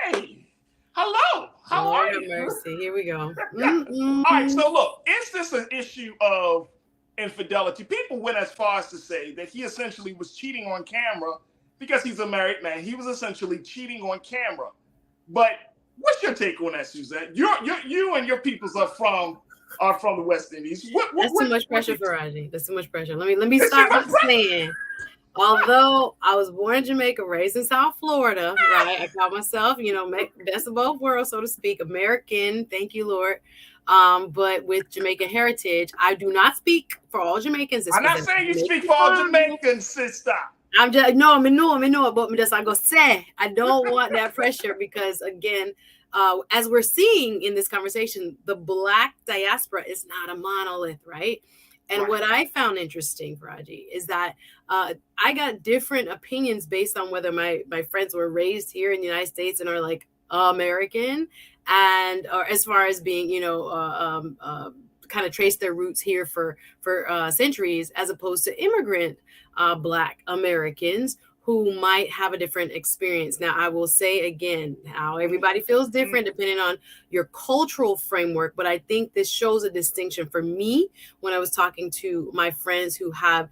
Hey, hello, how are you? Mercy, here we go. All right, so look, is this an issue of infidelity? People went as far as to say that he essentially was cheating on camera because he's a married man. He was essentially cheating on camera. But what's your take on that, Suzette? You and your peoples are from the West Indies. That's too much pressure, Farajii. That's too much pressure. Let me start by saying, although I was born in Jamaica, raised in South Florida, right? I call myself, best of both worlds, so to speak, American. Thank you, Lord. But with Jamaican heritage, I do not speak for all Jamaicans. I'm not saying you speak for all Jamaicans, sister. I'm just I know it, but just I go say I don't want that pressure because again, as we're seeing in this conversation, the Black diaspora is not a monolith, right? And what I found interesting, Farajii, is that I got different opinions based on whether my friends were raised here in the United States and are like American, and or as far as being, kind of trace their roots here for centuries, as opposed to immigrant Black Americans who might have a different experience. Now, I will say again, how everybody feels different depending on your cultural framework, but I think this shows a distinction for me when I was talking to my friends who have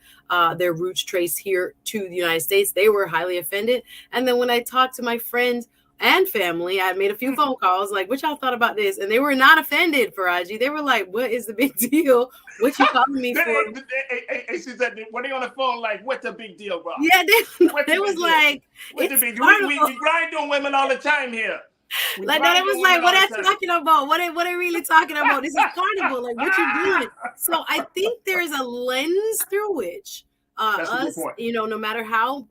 their roots traced here to the United States. They were highly offended. And then when I talked to my friends and family, I made a few phone calls like, what y'all thought about this? And they were not offended, Farajii. They were like, what is the big deal? What you calling me for? Hey, Suzette, when they on the phone, like, what's the big deal, bro? Yeah, they was like, what's the big deal? We grind on women all the time here. Like, no, it was like, what are they talking about? What are really talking about? This is Carnival. Like, what you doing? So I think there's a lens through which us, no matter how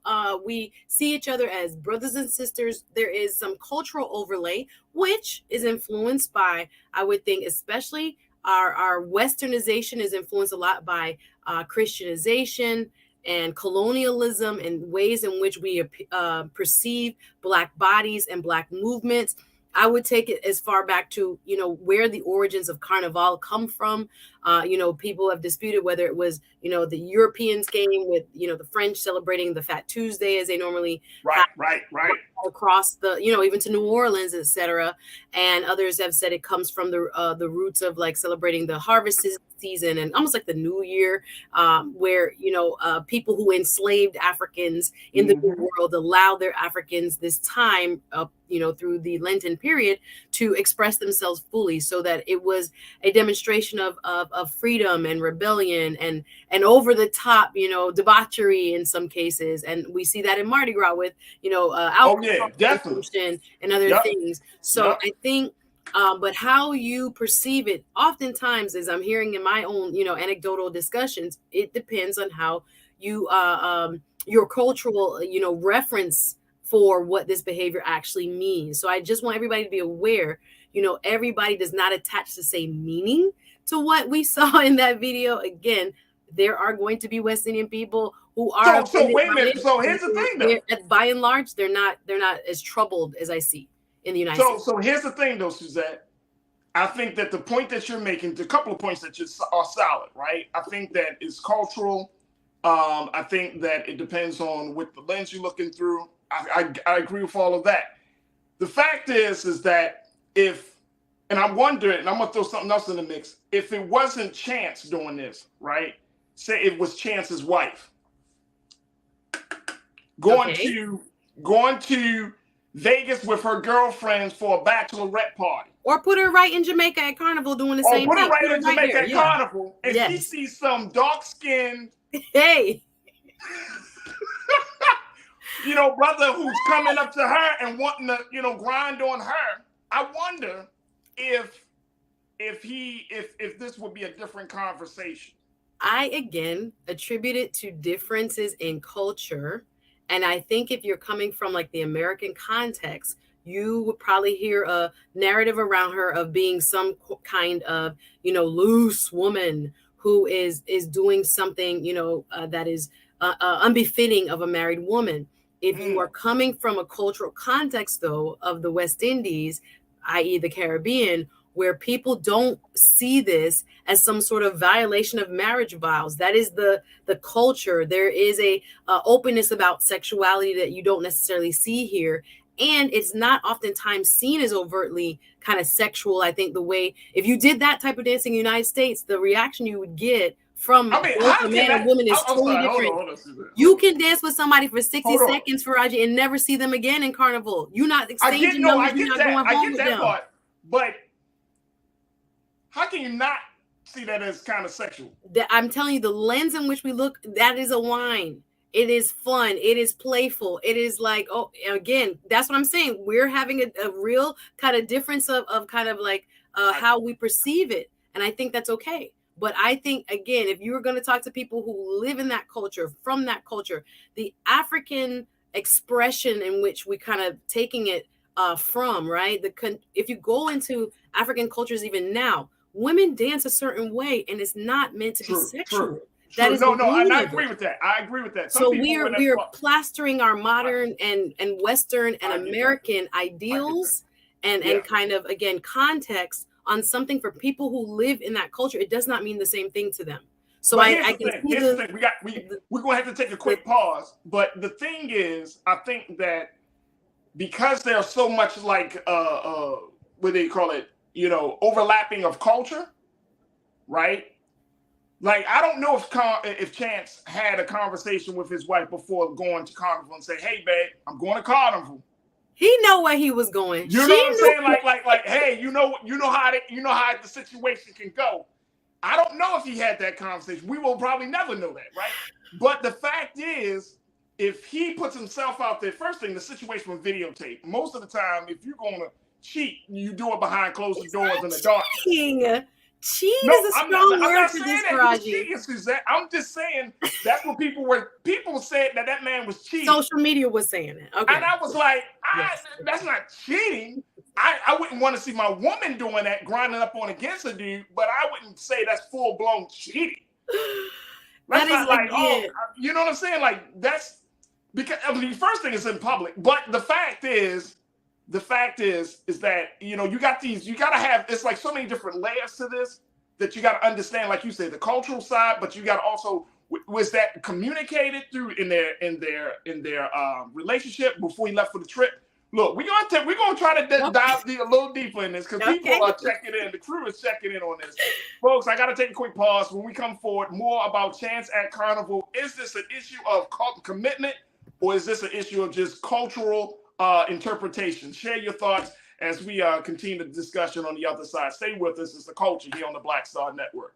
we see each other as brothers and sisters, there is some cultural overlay, which is influenced by, I would think, especially our Westernization is influenced a lot by Christianization and colonialism and ways in which we perceive Black bodies and Black movements. I would take it as far back to, where the origins of Carnival come from. People have disputed whether it was, the Europeans came with, the French celebrating the Fat Tuesday as they normally right across the, even to New Orleans, etc. And others have said it comes from the roots of like celebrating the harvest season and almost like the New Year, where, people who enslaved Africans in the New World allowed their Africans this time, through the Lenten period to express themselves fully, so that it was a demonstration of freedom and rebellion and over the top, debauchery in some cases. And we see that in Mardi Gras with, alcohol definitely and other things. So I think, but how you perceive it oftentimes, as I'm hearing in my own, anecdotal discussions, it depends on how you, your cultural, reference for what this behavior actually means. So I just want everybody to be aware, everybody does not attach the same meaning to what we saw in that video. Again, there are going to be West Indian people who are. So wait a minute. So here's the thing, though. By and large, they're not as troubled as I see in the United States. So here's the thing, though, Suzette. I think that the point that you're making, the couple of points that are solid, right? I think that it's cultural. I think that it depends on what the lens you're looking through. I agree with all of that. The fact is that and I'm wondering, and I'm gonna throw something else in the mix. If it wasn't Chance doing this, right? Say it was Chance's wife going to Vegas with her girlfriends for a bachelorette party, or put her right in Jamaica at Carnival doing the same thing. Put her right in Jamaica at Carnival, and she sees some dark-skinned brother who's coming up to her and wanting to, grind on her. I wonder if this would be a different conversation. I again attribute it to differences in culture, and I think if you're coming from like the American context, you would probably hear a narrative around her of being some kind of, loose woman who is doing something, that is unbefitting of a married woman. If you are coming from a cultural context, though, of the West Indies, i.e. the Caribbean, where people don't see this as some sort of violation of marriage vows. That is the culture. There is a openness about sexuality that you don't necessarily see here. And it's not oftentimes seen as overtly kind of sexual. I think the way, if you did that type of dance in the United States, the reaction you would get from both a man and woman is totally different. Hold on. You can dance with somebody for 60 seconds, Farajii, and never see them again in Carnival. You're not exchanging numbers. You're not going home with them. Part, but how can you not see that as kind of sexual? I'm telling you, the lens in which we look, that is a wine. It is fun. It is playful. It is like, oh, again, that's what I'm saying. We're having a real kind of difference of kind of like how we perceive it. And I think that's okay. But I think, again, if you were going to talk to people who live in that culture, from that culture, the African expression in which we kind of taking it from, right? If you go into African cultures even now, women dance a certain way, and it's not meant to be sexual. That is and I agree with that. I agree with that. So we are plastering our modern and Western and American ideals and kind of, again, context on something for people who live in that culture. It does not mean the same thing to them. So I can see here's the thing. We're going to have to take a quick pause. But the thing is, I think that because there's so much like, what do you call it? Overlapping of culture, right? Like, I don't know if Chance had a conversation with his wife before going to Carnival and say, "Hey, babe, I'm going to Carnival." He know where he was going. You know what I'm saying? Like, hey, you know how the situation can go. I don't know if he had that conversation. We will probably never know that, right? But the fact is, if he puts himself out there, first thing, the situation with videotape. Most of the time, if you're going to cheat, you do it behind closed doors in the dark. Cheat is a strong word for this, Farajii. I'm just saying that's what people said that man was cheating. Social media was saying it. Okay. And I was like, that's not cheating. I wouldn't want to see my woman doing that, grinding up on against a dude, but I wouldn't say that's full-blown cheating. That's not like, you know what I'm saying? Like, that's because the first thing is in public, but the fact is that, you got to have, it's like so many different layers to this that you got to understand, like you said, the cultural side, but you got to also, was that communicated through in their relationship before he left for the trip? Look, we're gonna try to dive a little deeper in this because people are checking in. The crew is checking in on this, folks. I got to take a quick pause. When we come forward, more about Chance at Carnival. Is this an issue of commitment, or is this an issue of just cultural interpretation? Share your thoughts as we continue the discussion on the other side. Stay with us. It's The Culture here on the Black Star Network.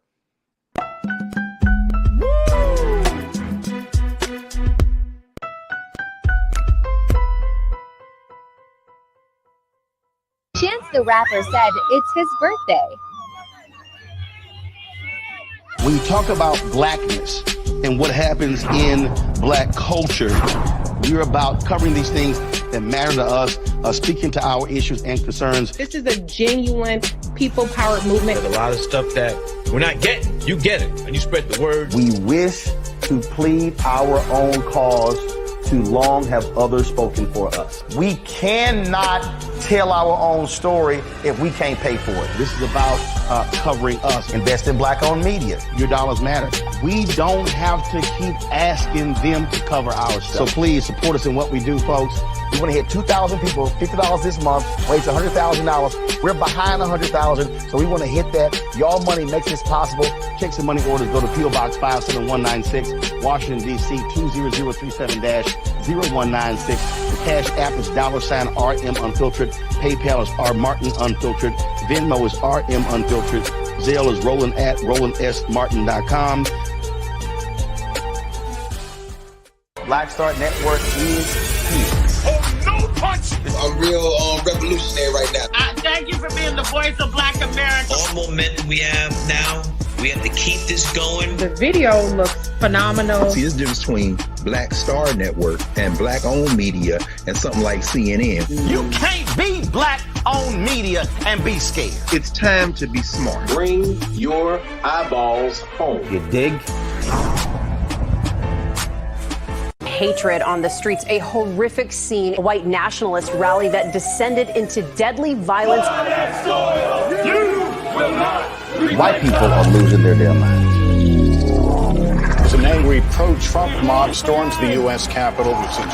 Chance the Rapper said it's his birthday. When you talk about blackness and what happens in black culture, we're about covering these things that matter to us, speaking to our issues and concerns. This is a genuine people-powered movement. There's a lot of stuff that we're not getting. You get it, and you spread the word. We wish to plead our own cause. Too long have others spoken for us. We cannot tell our own story if we can't pay for it. This is about covering us. Invest in black-owned media. Your dollars matter. We don't have to keep asking them to cover our stuff. So please support us in what we do, folks. We want to hit 2,000 people, $50 this month, raise $100,000. We're behind 100,000, so we want to hit that. Y'all money makes this possible. Checks and money orders go to P.O. Box 57196, Washington, D.C. 20037-0196. The Cash App is $RM Unfiltered. PayPal is R Martin Unfiltered. Venmo is RM Unfiltered. Zelle is Roland at RolandSMartin.com. Black Star Network is here. I'm real revolutionary right now. Thank you for being the voice of Black America. All momentum we have now, we have to keep this going. The video looks phenomenal. See, there's a difference between Black Star Network and black-owned media and something like CNN. You can't be black-owned media and be scared. It's time to be smart. Bring your eyeballs home. You dig? hatred on the streets, a horrific scene, a white nationalist rally that descended into deadly violence. White people are losing their damn minds. As an angry pro-Trump mob storms the U.S. Capitol, we've seen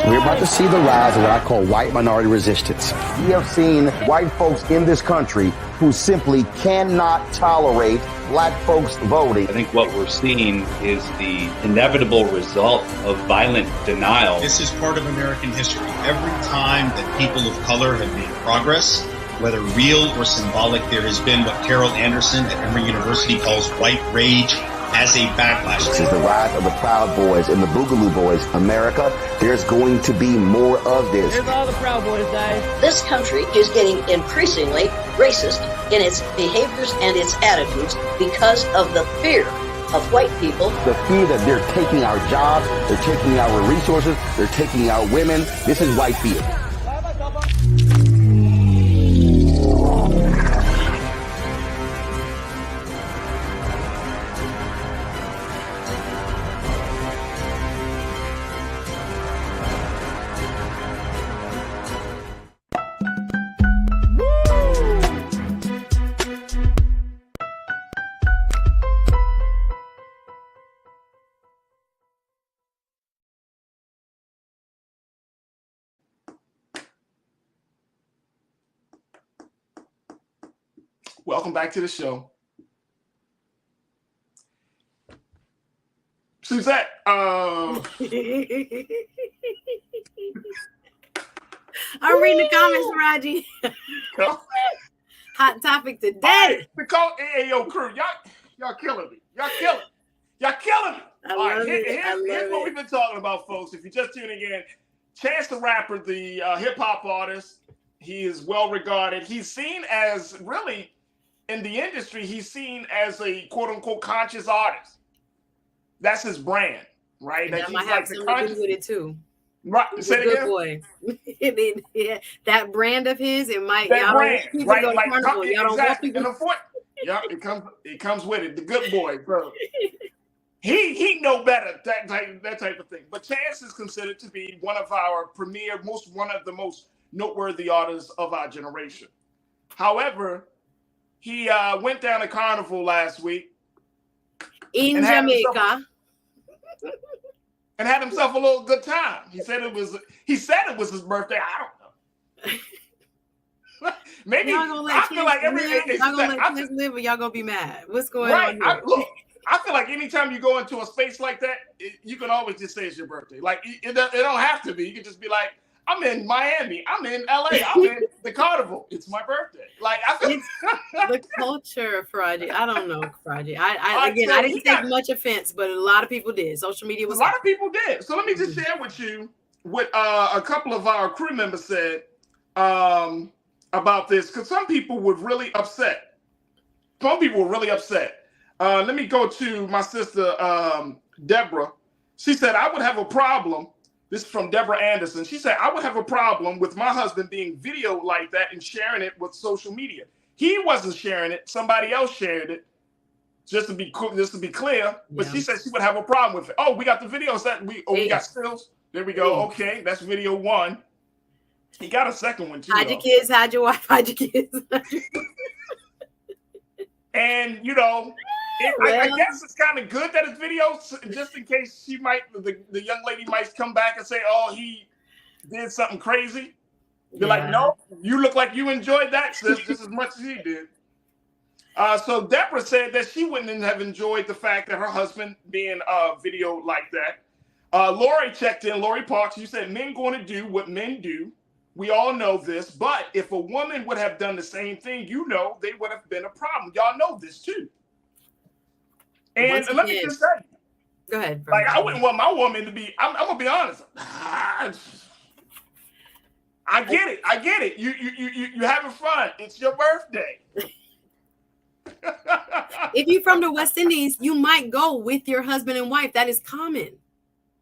We're about to see the rise of what I call white minority resistance. We have seen white folks in this country who simply cannot tolerate black folks voting. I think what we're seeing is the inevitable result of violent denial. This is part of American history. Every time that people of color have made progress, whether real or symbolic, there has been what Carol Anderson at Emory University calls white rage as a backlash. This is the rise of the Proud Boys and the Boogaloo Boys. America, there's going to be more of this. Here's all the Proud Boys, guys. This country is getting increasingly racist in its behaviors and its attitudes because of the fear of white people. The fear that they're taking our jobs, they're taking our resources, they're taking our women. This is white fear. Welcome back to the show. Suzette, I'm reading the comments, Farajii. Hot topic today. Hey, yo, crew, y'all killing me. Y'all killing me. All right, here's what we've been talking about, folks. If you're just tuning in, Chance the Rapper, the hip-hop artist, he is well regarded. He's seen as really, in the industry, he's seen as a quote-unquote conscious artist. That's his brand, right? That might have something to do with it too. Right, say it again. Boy. Yeah, that brand of his, it might. That brand, right? Like, exactly. Yeah, it comes with it. The good boy, bro. He know better, that type of thing. But Chance is considered to be one of our premier, one of the most noteworthy artists of our generation. However, he went down to Carnival last week in Jamaica and had himself a little good time. He said it was his birthday. I don't know. Maybe I feel like y'all gonna let Chance live, or y'all gonna be mad. What's going on here? I feel like anytime you go into a space like that, you can always just say it's your birthday. Like it don't have to be. You can just be like, I'm in Miami. I'm in LA. I'm in the Carnival. It's my birthday. Like it's the culture, Farajii. I don't know, Farajii. I didn't take much offense, but a lot of people did. Social media was. A lot of people did. So let me just share with you what a couple of our crew members said about this, because some people were really upset. Let me go to my sister Deborah. She said, I would have a problem. This is from Deborah Anderson. She said, I would have a problem with my husband being videoed like that and sharing it with social media. He wasn't sharing it. Somebody else shared it, just to be clear. But she said she would have a problem with it. Oh, we got the videos that we got stills. There we go. Okay, that's video one. He got a second one too. Hide your kids, hide your wife, hide your kids. And I guess it's kind of good that it's videos, just in case the young lady might come back and say, oh, he did something crazy. You're like, no, you look like you enjoyed that, sis, just as much as he did. So Deborah said that she wouldn't have enjoyed the fact that her husband being videoed like that. Lori checked in, Lori Parks, you said men going to do what men do. We all know this, but if a woman would have done the same thing, they would have been a problem. Y'all know this too. And let me just say, go ahead. Like, I wouldn't want my woman to be. I'm gonna be honest. I get it. You having fun. It's your birthday. If you're from the West Indies, you might go with your husband and wife. That is common.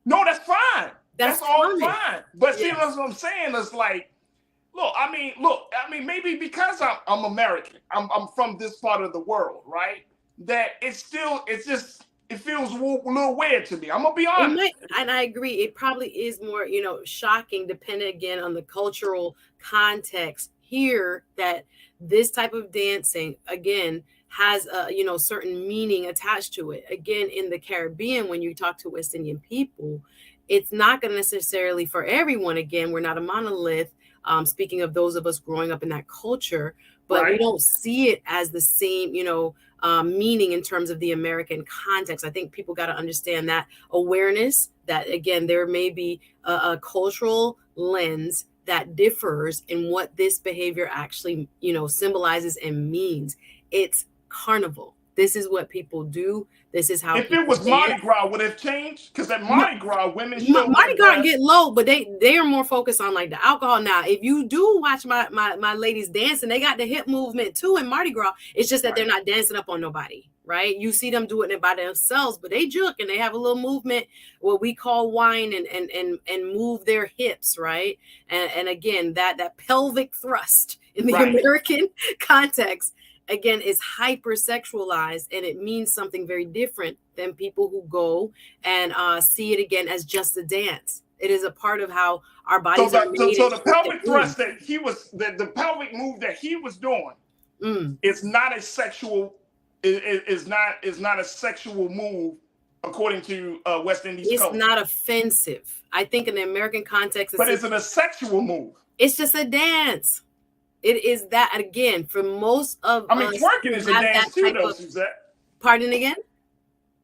No, that's fine. That's all common. fine. But see what I'm saying is like, look. I mean, maybe because I'm American. I'm from this part of the world, right? That it's just it feels a little weird to me. I'm gonna be honest. And I agree. It probably is more, shocking, depending again on the cultural context here, that this type of dancing again has a certain meaning attached to it. Again, in the Caribbean, when you talk to West Indian people, it's not going to necessarily for everyone. Again, we're not a monolith. Speaking of those of us growing up in that culture, but we don't see it as the same, meaning in terms of the American context. I think people got to understand that awareness that, again, there may be a cultural lens that differs in what this behavior actually, symbolizes and means. It's carnival. This is what people do. This is how. If it was Mardi Gras, would it have changed? Because at Mardi Gras, women show Mardi Gras get low, but they are more focused on like the alcohol. Now, if you do watch my ladies dancing, they got the hip movement too in Mardi Gras. It's just that they're not dancing up on nobody, right? You see them doing it by themselves, but they juke and they have a little movement, what we call wine, and move their hips, right? And again, that pelvic thrust in the American context, again, is hypersexualized, and it means something very different than people who go and see it again as just a dance. It is a part of how our bodies are made. So the pelvic thrust that he was, the pelvic move that he was doing, it's not a sexual. Is not a sexual move according to West Indies culture. It's not offensive. I think in the American context, but is it a sexual move? It's just a dance. It is that, again, for most of us. Twerking is a dance too, though, Suzette. Pardon again?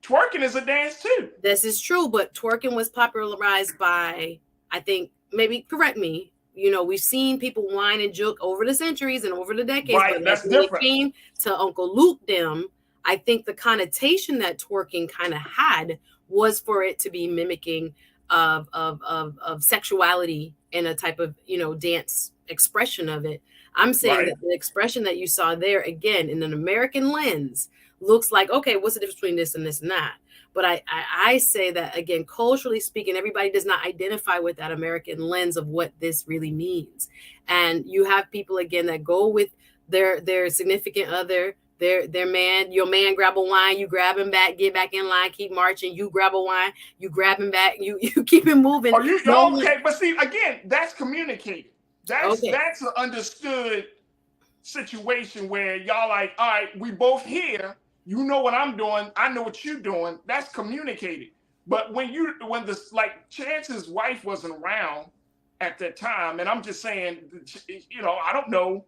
Twerking is a dance too. This is true, but twerking was popularized by, I think, maybe correct me. We've seen people whine and juke over the centuries and over the decades. Right, but that's when different. it came to Uncle Luke them, I think the connotation that twerking kind of had was for it to be mimicking of sexuality in a type of, dance expression of it. I'm saying that the expression that you saw there, again, in an American lens, looks like, okay, what's the difference between this and this and that? But I say that, again, culturally speaking, everybody does not identify with that American lens of what this really means. And you have people, again, that go with their significant other, their man, your man grab a wine, you grab him back, get back in line, keep marching, you grab a wine, you grab him back, you keep him moving. Okay, but see, again, that's communicated. That's an understood situation where y'all like, all right, we both here. You know what I'm doing. I know what you're doing. That's communicated. But when Chance's wife wasn't around at that time, and I'm just saying, I don't know.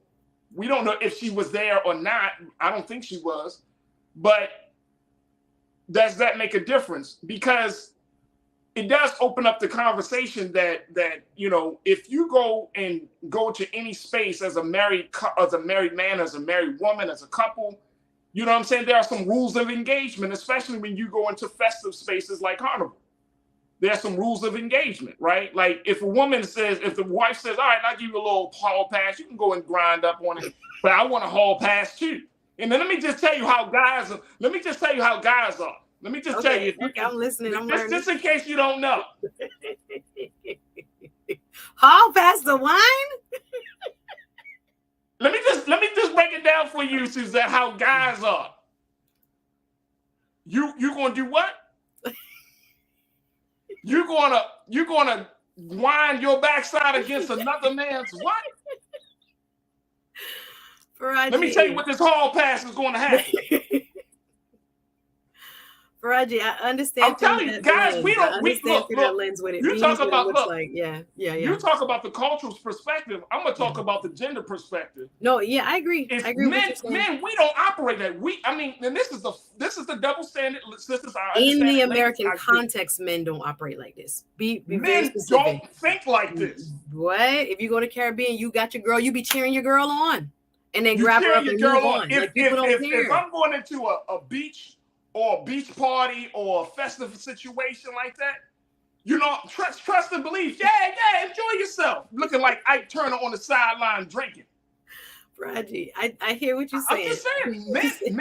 We don't know if she was there or not. I don't think she was. But does that make a difference? Because it does open up the conversation that if you go to any space as a married man, as a married woman, as a couple, you know what I'm saying? There are some rules of engagement, especially when you go into festive spaces like Carnival. There are some rules of engagement, right? Like if the wife says, all right, I'll give you a little hall pass, you can go and grind up on it, but I want a hall pass too. And then let me just tell you how guys are. Let me just tell you. I'm listening. I'm learning. Just in case you don't know. Hall pass the wine? Let me just break it down for you, Suzette, how guys are. You gonna do what? You're gonna wind your backside against another man's what? Farajii. Let me tell you what this hall pass is going to happen. Farajii, I understand. I'm telling you, guys, lens. we don't. Look, that lens what it you means, talk what about it looks look. Like. Yeah. You talk about the cultural perspective. I'm gonna talk about the gender perspective. No, yeah, I agree. I agree. Men, we don't operate that. And this is the double standard. In the American context, men don't operate like this. Be men don't think like this. What? If you go to Caribbean, you got your girl. You be cheering your girl on, and then grab her up and move on. If I'm going into a beach or a beach party or a festive situation like that, trust and believe. Yeah, enjoy yourself. Looking like Ike Turner on the sideline drinking. Farajii, I hear what you're saying. I'm just saying,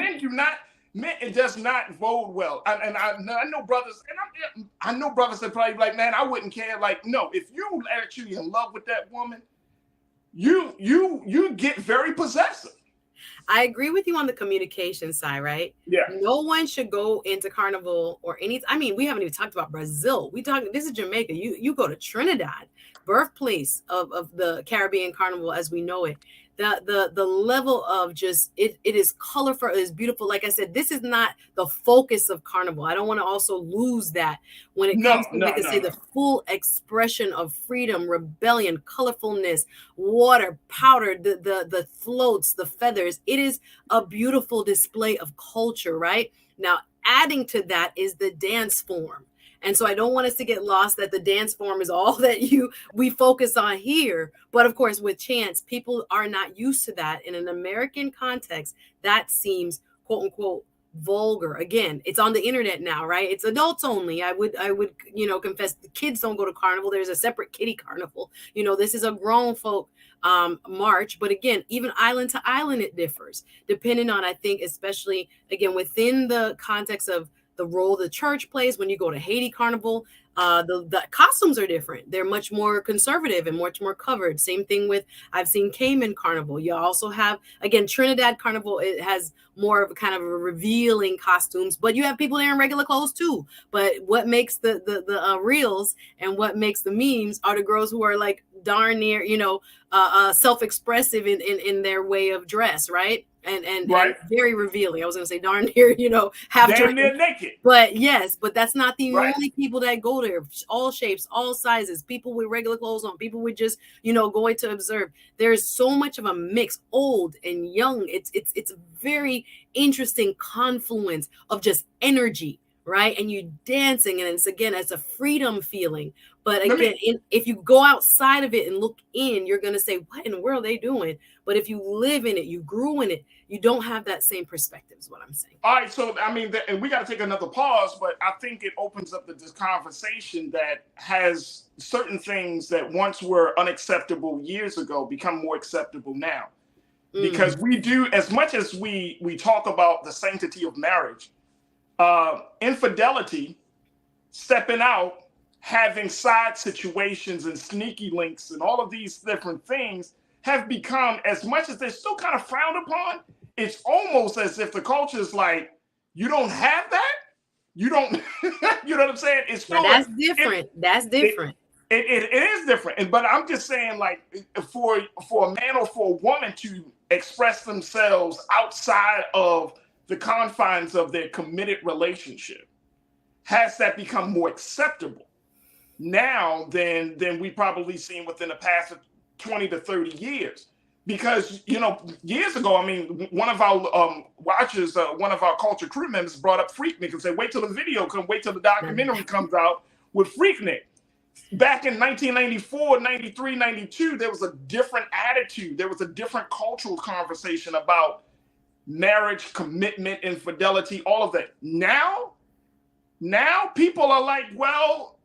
men, it does not bode well. And I know brothers, and I know brothers that probably be like, man, I wouldn't care. Like, no, if you actually in love with that woman, you get very possessive. I agree with you on the communication side, right? Yeah. No one should go into Carnival or any. I mean, we haven't even talked about Brazil. This is Jamaica. You go to Trinidad, birthplace of the Caribbean Carnival as we know it. The level of just it is colorful, it is beautiful. Like I said, this is not the focus of Carnival. I don't want to also lose that when it comes to the full expression of freedom, rebellion, colorfulness, water, powder, the floats, the feathers. It is a beautiful display of culture, right? Now, adding to that is the dance form. And so I don't want us to get lost that the dance form is all that we focus on here. But of course, with Chance, people are not used to that. In an American context, that seems, quote unquote, vulgar. Again, it's on the internet now, right? It's adults only. I would confess the kids don't go to Carnival. There's a separate kiddie carnival. This is a grown folk march. But again, even island to island, it differs depending on, I think, especially, again, within the context of the role the church plays. When you go to Haiti Carnival, the costumes are different. They're much more conservative and much more covered. Same thing with, I've seen Cayman Carnival. You also have, again, Trinidad Carnival. It has more of a kind of a revealing costumes, but you have people there in regular clothes too. But what makes the reels and what makes the memes are the girls who are like darn near, self-expressive in their way of dress, right? And very revealing. I was going to say darn near, half damn near naked. But yes, but that's not the only people that go there. All shapes, all sizes, people with regular clothes on, people with just, going to observe. There's so much of a mix, old and young. It's a very interesting confluence of just energy, right? And you dancing, and it's a freedom feeling. But again, if you go outside of it and look in, you're going to say, what in the world are they doing? But if you live in it, you grew in it, you don't have that same perspective is what I'm saying. All right. So, and we got to take another pause, but I think it opens up this conversation that has certain things that once were unacceptable years ago become more acceptable now. Because we do, as much as we talk about the sanctity of marriage, infidelity, stepping out, having side situations and sneaky links and all of these different things have become, as much as they're still kind of frowned upon, it's almost as if the culture is like, you don't have that? You don't, you know what I'm saying? It's still, that's different. That's different. It is different. But I'm just saying, like, for a man or for a woman to express themselves outside of the confines of their committed relationship, has that become more acceptable now than we probably seen within the past 20 to 30 years? Because, years ago, one of our watchers, one of our culture crew members brought up Freaknik and said, wait till the video comes, wait till the documentary comes out with Freaknik. Back in 1994, 93, 92, there was a different attitude. There was a different cultural conversation about marriage, commitment, infidelity, all of that. Now people are like, well,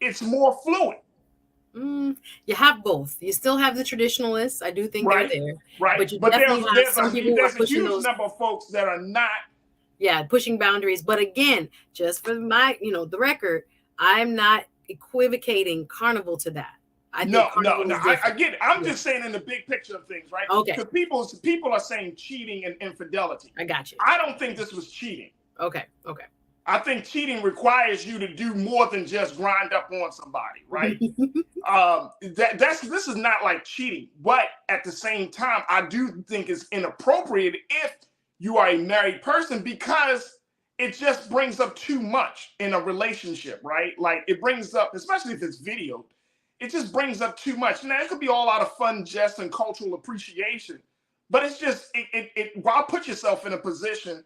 it's more fluid. You have both. You still have the traditionalists. I do think they're there. Right. But you definitely have some people who are pushing a huge those number of folks that are not. Yeah, pushing boundaries. But again, just for my, the record, I'm not equivocating Carnival to that. I get it. I'm just saying in the big picture of things, right? Okay. Because people are saying cheating and infidelity. I got you. I don't think this was cheating. Okay. I think cheating requires you to do more than just grind up on somebody, right? This is not like cheating, but at the same time, I do think it's inappropriate if you are a married person, because it just brings up too much in a relationship, right? Like, it brings up, especially if it's videoed, it just brings up too much. Now, it could be all out of fun, jest, and cultural appreciation, but it's just, why put yourself in a position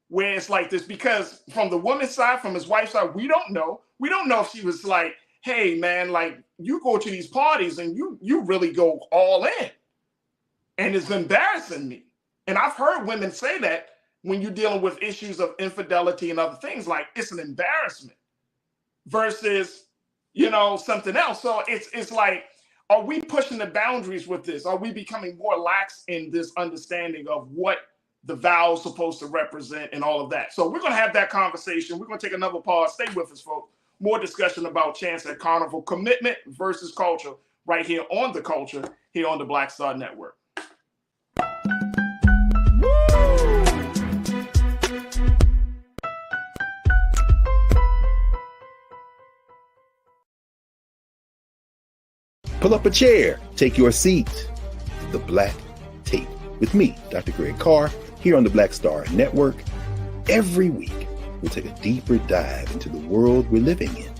where it's like this? Because from the woman's side, from his wife's side, we don't know. We don't know if she was like, hey, man, like, you go to these parties and you really go all in. And it's embarrassing me. And I've heard women say that when you're dealing with issues of infidelity and other things, like, it's an embarrassment versus, something else. So it's like, are we pushing the boundaries with this? Are we becoming more lax in this understanding of what the vow is supposed to represent and all of that? So we're going to have that conversation. We're going to take another pause. Stay with us, folks. More discussion about Chance at Carnival, commitment versus culture, right here on The Culture, here on the Black Star Network. Pull up a chair, take your seat. The Black Tape with me, Dr. Greg Carr, here on the Black Star Network. Every week, we'll take a deeper dive into the world we're living in.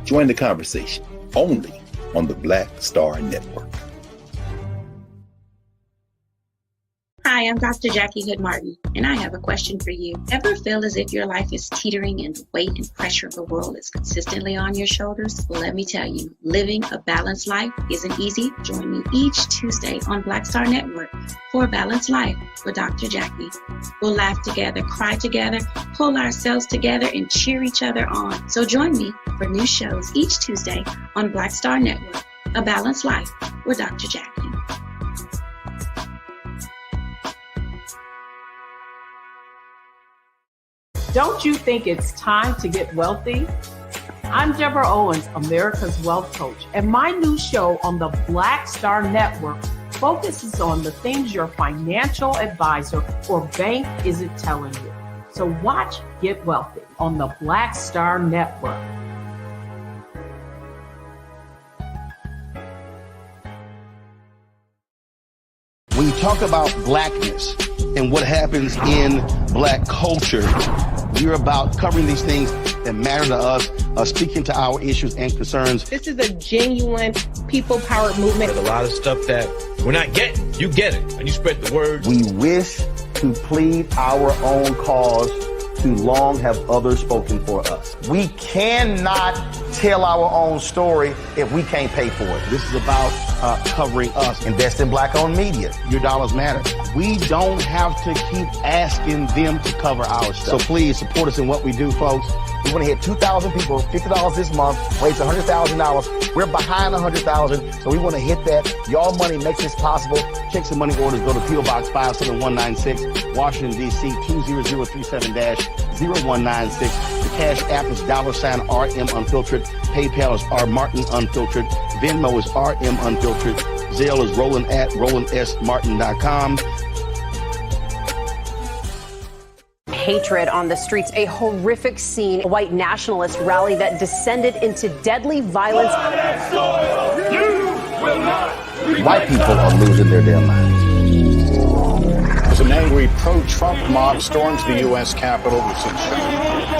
Join the conversation only on the Black Star Network. Hi, I'm Dr. Jackie Hood Martin, and I have a question for you. Ever feel as if your life is teetering and the weight and pressure of the world is consistently on your shoulders? Well, let me tell you, living a balanced life isn't easy. Join me each Tuesday on Black Star Network for A Balanced Life with Dr. Jackie. We'll laugh together, cry together, pull ourselves together, and cheer each other on. So join me for new shows each Tuesday on Black Star Network, A Balanced Life with Dr. Jackie. Don't you think it's time to get wealthy? I'm Deborah Owens, America's Wealth Coach, and my new show on the Black Star Network focuses on the things your financial advisor or bank isn't telling you. So watch Get Wealthy on the Black Star Network. When you talk about blackness and what happens in black culture, we're about covering these things that matter to us, speaking to our issues and concerns. This is a genuine people-powered movement. There's a lot of stuff that we're not getting. You get it, and you spread the word. We wish to plead our own cause. Too long have others spoken for us. We cannot tell our own story if we can't pay for it. This is about covering us. Invest in black-owned media. Your dollars matter. We don't have to keep asking them to cover our stuff. So please support us in what we do, folks. We want to hit 2,000 people, $50 this month, raise $100,000. We're behind 100,000, so we want to hit that. Y'all money makes this possible. Check some money orders. Go to P.O. Box 57196, Washington, D.C. 20037-0196. The Cash App is $RM Unfiltered. PayPal is R Martin Unfiltered. Venmo is RM Unfiltered. Zelle is Roland at RolandSMartin.com. Hatred on the streets, a horrific scene, a white nationalist rally that descended into deadly violence. White people are losing their damn minds. As an angry pro-Trump mob storms the U.S. Capitol,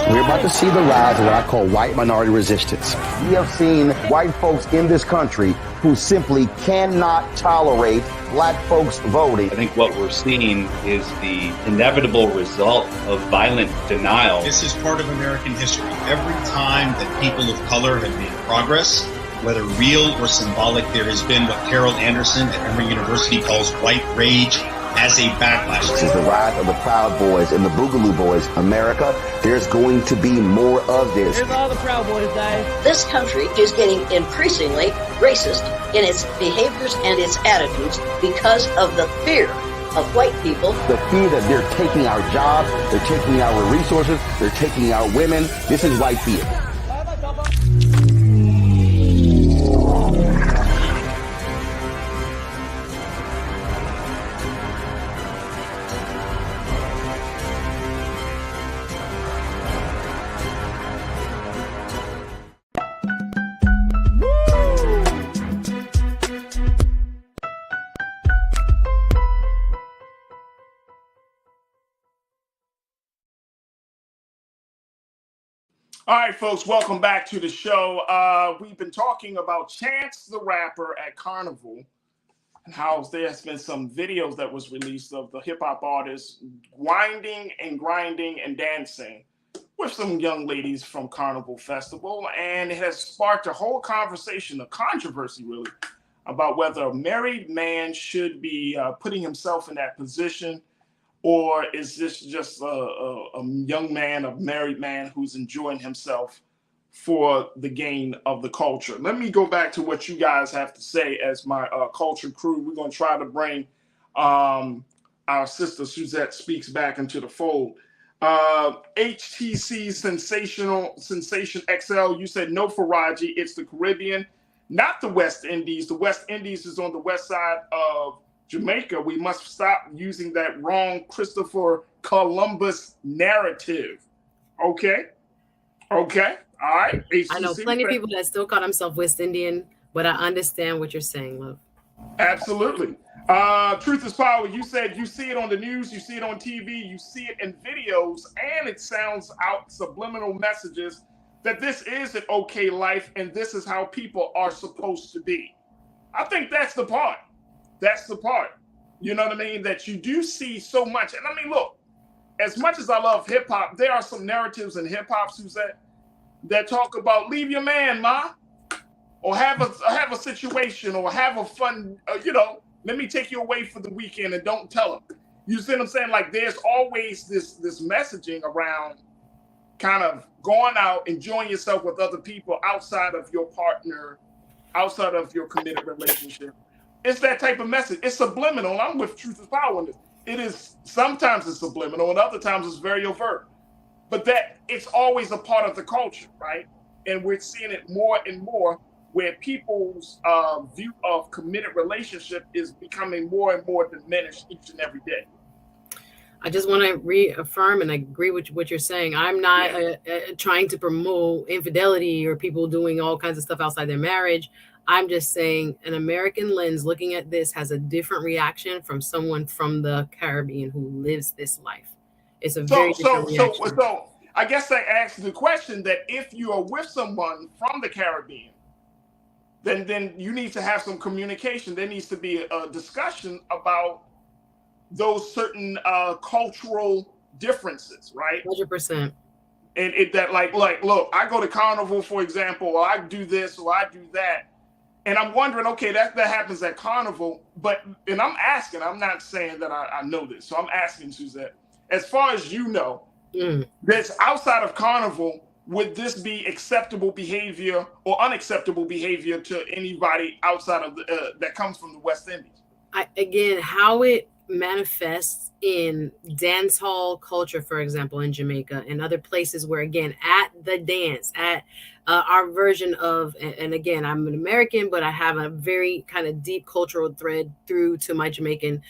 we're about to see the rise of what I call white minority resistance. We have seen white folks in this country who simply cannot tolerate black folks voting. I think what we're seeing is the inevitable result of violent denial. This is part of American history. Every time that people of color have made progress, whether real or symbolic, there has been what Carol Anderson at Emory University calls white rage as a backlash. This is the rise of the Proud Boys and the Boogaloo Boys. America, there's going to be more of this. Here's all the Proud Boys, guys. This country is getting increasingly racist in its behaviors and its attitudes because of the fear of white people. The fear that they're taking our jobs, they're taking our resources, they're taking our women. This is white fear. All right, folks, welcome back to the show. We've been talking about Chance the Rapper at Carnival and how there's been some videos that was released of the hip-hop artist winding and grinding and dancing with some young ladies from Carnival Festival. And it has sparked a whole conversation, a controversy really, about whether a married man should be putting himself in that position, or is this just a young man, a married man who's enjoying himself for the gain of the culture? Let me go back to what you guys have to say as my culture crew. We're going to try to bring our sister Suzette Speaks back into the fold. HTC Sensation XL, you said no, Farajii. It's the Caribbean, not the West Indies. The West Indies is on the west side of Jamaica. We must stop using that wrong Christopher Columbus narrative. Okay. All right. HTC, I know plenty of people that still call themselves West Indian, But I understand what you're saying, love. Absolutely. Truth is power. You said you see it on the news, you see it on TV, you see it in videos, and it sounds out subliminal messages that this is an okay life and this is how people are supposed to be. I think that's the part. That's the part. You know what I mean? That you do see so much. And I mean, look, as much as I love hip hop, there are some narratives in hip hop, Suzette, that talk about leave your man, ma, or have a situation, or have a fun, let me take you away for the weekend and don't tell him. You see what I'm saying? Like there's always this messaging around kind of going out, enjoying yourself with other people outside of your partner, outside of your committed relationship. It's that type of message. It's subliminal. I'm with Truth is Power on this. It is, sometimes it's subliminal and other times it's very overt. But that it's always a part of the culture, right? And we're seeing it more and more where people's view of committed relationship is becoming more and more diminished each and every day. I just want to reaffirm and agree with what you're saying. I'm not trying to promote infidelity or people doing all kinds of stuff outside their marriage. I'm just saying an American lens looking at this has a different reaction from someone from the Caribbean who lives this life. It's a very different reaction. So I guess I asked the question that if you are with someone from the Caribbean, then you need to have some communication. There needs to be a discussion about those certain cultural differences, right? 100%. And it that like look, I go to Carnival, for example, or I do this or I do that. And I'm wondering, okay, that happens at Carnival, and I'm asking, I'm not saying that I know this. So I'm asking Suzette, as far as you know, that's outside of Carnival, would this be acceptable behavior or unacceptable behavior to anybody outside of that comes from the West Indies? Again, how it manifests in dance hall culture, for example, in Jamaica and other places where, again, at the dance, at our version of, and again, I'm an American, but I have a very kind of deep cultural thread through to my Jamaican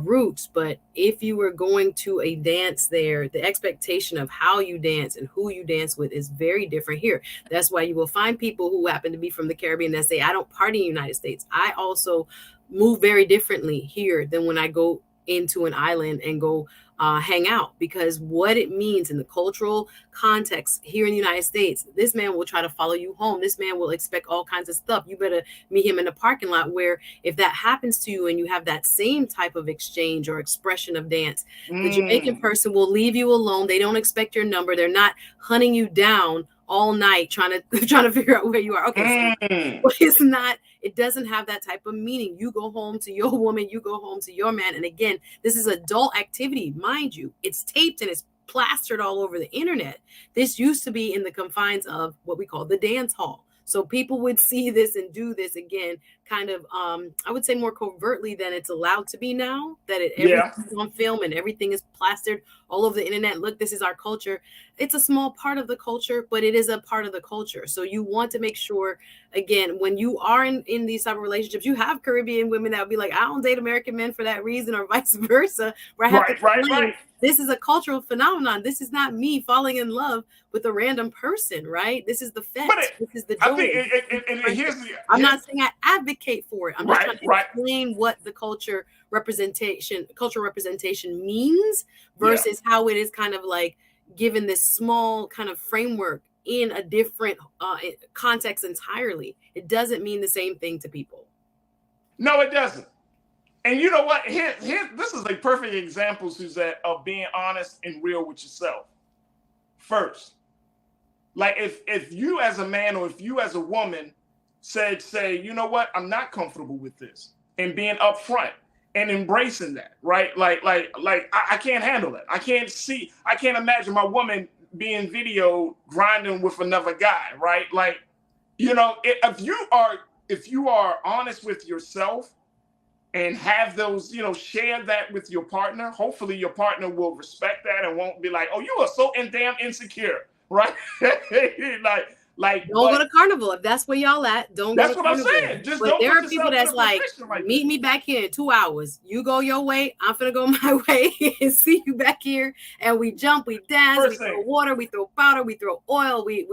roots. But if you were going to a dance there, the expectation of how you dance and who you dance with is very different here. That's why you will find people who happen to be from the Caribbean that say, I don't party in the United States. I also move very differently here than when I go into an island and go hang out, because what it means in the cultural context here in the United States, this man will try to follow you home. This man will expect all kinds of stuff. You better meet him in the parking lot, where if that happens to you and you have that same type of exchange or expression of dance, the Jamaican person will leave you alone. They don't expect your number. They're not hunting you down all night trying to figure out where you are. Okay, but it's not, it doesn't have that type of meaning. You go home to your woman, you go home to your man. And again, this is adult activity, mind you. It's taped and it's plastered all over the internet. This used to be in the confines of what we call the dance hall. So people would see this and do this again, kind of, I would say more covertly than it's allowed to be now, that everything's on film and everything is plastered all over the internet. Look, this is our culture. It's a small part of the culture, but it is a part of the culture. So you want to make sure, again, when you are in these type of relationships, you have Caribbean women that would be like, I don't date American men for that reason, or vice versa, where I have to explain, this is a cultural phenomenon. This is not me falling in love with a random person, right? This is the fact. This is the joy. I'm not saying I advocate for it. I'm just trying to explain what the cultural representation means versus how it is kind of like given this small kind of framework in a different context entirely. It doesn't mean the same thing to people. No, it doesn't. And you know what? Here, this is a perfect example, Suzette, of being honest and real with yourself. First, like if you as a man or if you as a woman say, you know what, I'm not comfortable with this, and being upfront and embracing that, right? Like I can't handle that. I can't imagine my woman being videoed grinding with another guy, right? Like, you know, if you are honest with yourself and have those, you know, share that with your partner, hopefully your partner will respect that and won't be like, oh, you are so damn insecure, right? Like, don't go to Carnival if that's where y'all at. Don't go to Carnival. That's what I'm saying. Just but don't there put are people yourself that's in a like, position meet me back here in 2 hours. You go your way, I'm finna go my way, and see you back here. And we jump, we dance, we throw water, we throw powder, we throw oil, we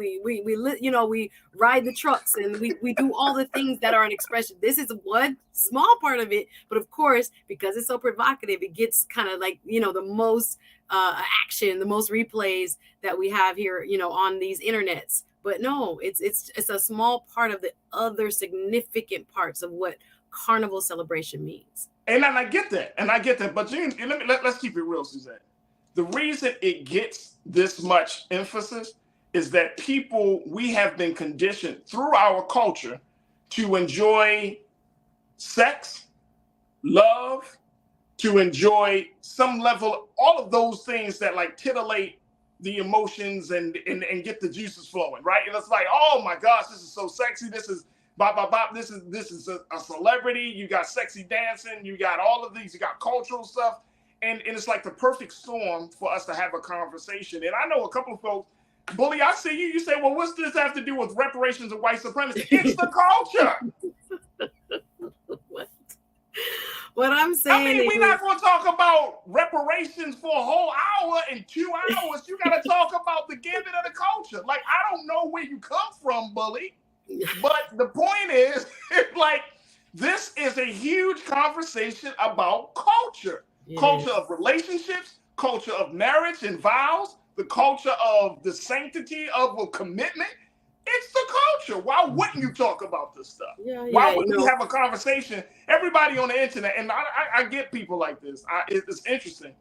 ride the trucks, and we do all the things that are an expression. This is one small part of it, but of course, because it's so provocative, it gets kind of like the most action, the most replays that we have here, on these internets. But no, it's a small part of the other significant parts of what Carnival celebration means. And I get that. But let's keep it real, Suzanne. The reason it gets this much emphasis is that we have been conditioned through our culture to enjoy sex, love, to enjoy some level, all of those things that like titillate the emotions and get the juices flowing, right? And it's like, oh my gosh, this is so sexy. This is bop, bop, bop. This is a celebrity. You got sexy dancing. You got all of these. You got cultural stuff. And it's like the perfect storm for us to have a conversation. And I know a couple of folks, Bully, I see you. You say, well, what's this have to do with reparations and white supremacy? It's the culture. What I'm saying we're not going to talk about reparations for a whole hour and 2 hours. You got to talk about the gambit of the culture. Like, I don't know where you come from, Bully, but the point is, like, this is a huge conversation about culture. Yeah. Culture of relationships, culture of marriage and vows, the culture of the sanctity of a commitment. It's the culture. Why wouldn't you talk about this stuff? Why wouldn't we have a conversation? Everybody on the internet, and I get people like this. It's interesting.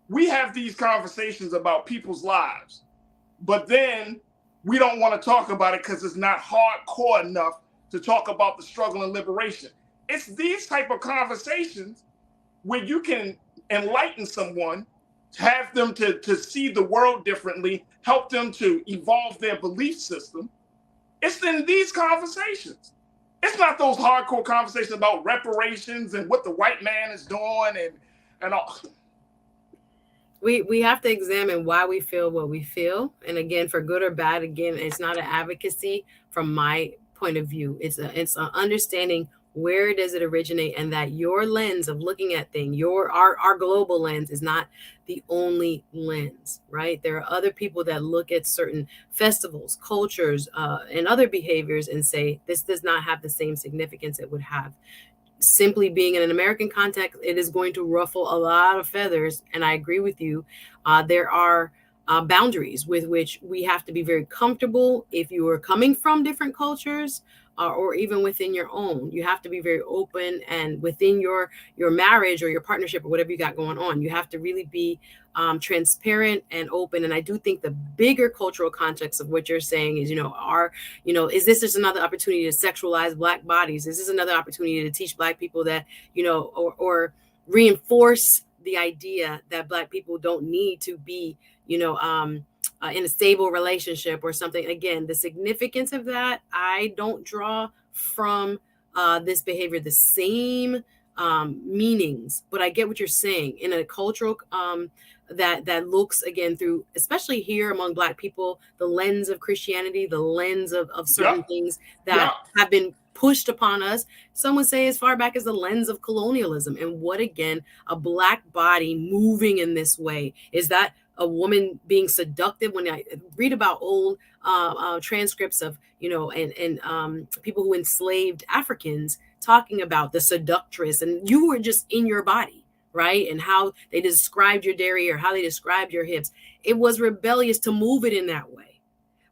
We have these conversations about people's lives, but then we don't want to talk about it because it's not hardcore enough to talk about the struggle and liberation. It's these type of conversations where you can enlighten someone, have them to see the world differently, help them to evolve their belief system. It's in these conversations. It's not those hardcore conversations about reparations and what the white man is doing and all. We have to examine why we feel what we feel. And again, for good or bad, again, it's not an advocacy from my point of view. It's an understanding where does it originate, and that your lens of looking at things, our global lens is not the only lens, right? There are other people that look at certain festivals, cultures, and other behaviors and say, this does not have the same significance it would have. Simply being in an American context, it is going to ruffle a lot of feathers. And I agree with you. There are boundaries with which we have to be very comfortable. If you are coming from different cultures, or even within your own, you have to be very open, and within your marriage or your partnership or whatever you got going on, you have to really be transparent and open. And I do think the bigger cultural context of what you're saying is, is this just another opportunity to sexualize Black bodies? Is this another opportunity to teach Black people that, or reinforce the idea that Black people don't need to be, in a stable relationship or something? Again, the significance of that, I don't draw from this behavior the same meanings, but I get what you're saying. In a cultural that looks, again, through, especially here among Black people, the lens of Christianity, the lens of certain things that have been pushed upon us. Some would say as far back as the lens of colonialism. And what, again, a Black body moving in this way, is that a woman being seductive? When I read about old transcripts of, and people who enslaved Africans talking about the seductress, and you were just in your body, right? And how they described your derriere, how they described your hips. It was rebellious to move it in that way.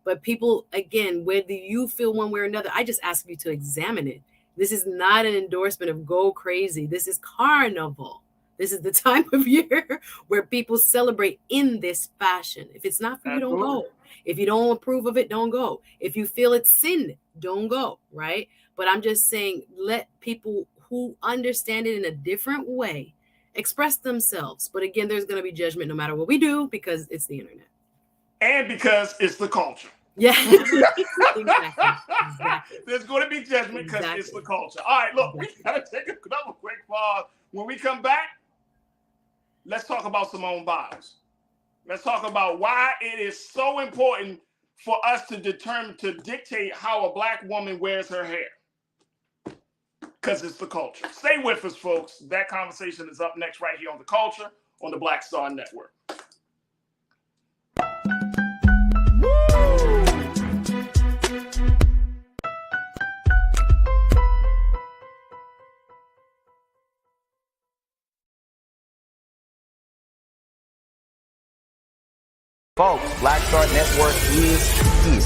But people, again, whether you feel one way or another, I just ask you to examine it. This is not an endorsement of go crazy. This is Carnival. This is the time of year where people celebrate in this fashion. If it's not for you, don't go. If you don't approve of it, don't go. If you feel it's sin, don't go, right? But I'm just saying, let people who understand it in a different way express themselves. But again, there's going to be judgment no matter what we do, because it's the internet. And because it's the culture. Yeah. Exactly. There's going to be judgment because it's the culture. All right, look, we got to take another quick pause. When we come back, let's talk about Simone Biles. Let's talk about why it is so important for us to dictate how a black woman wears her hair. Because it's the culture. Stay with us, folks. That conversation is up next right here on The Culture on the Black Star Network. Folks, Black Star Network is here.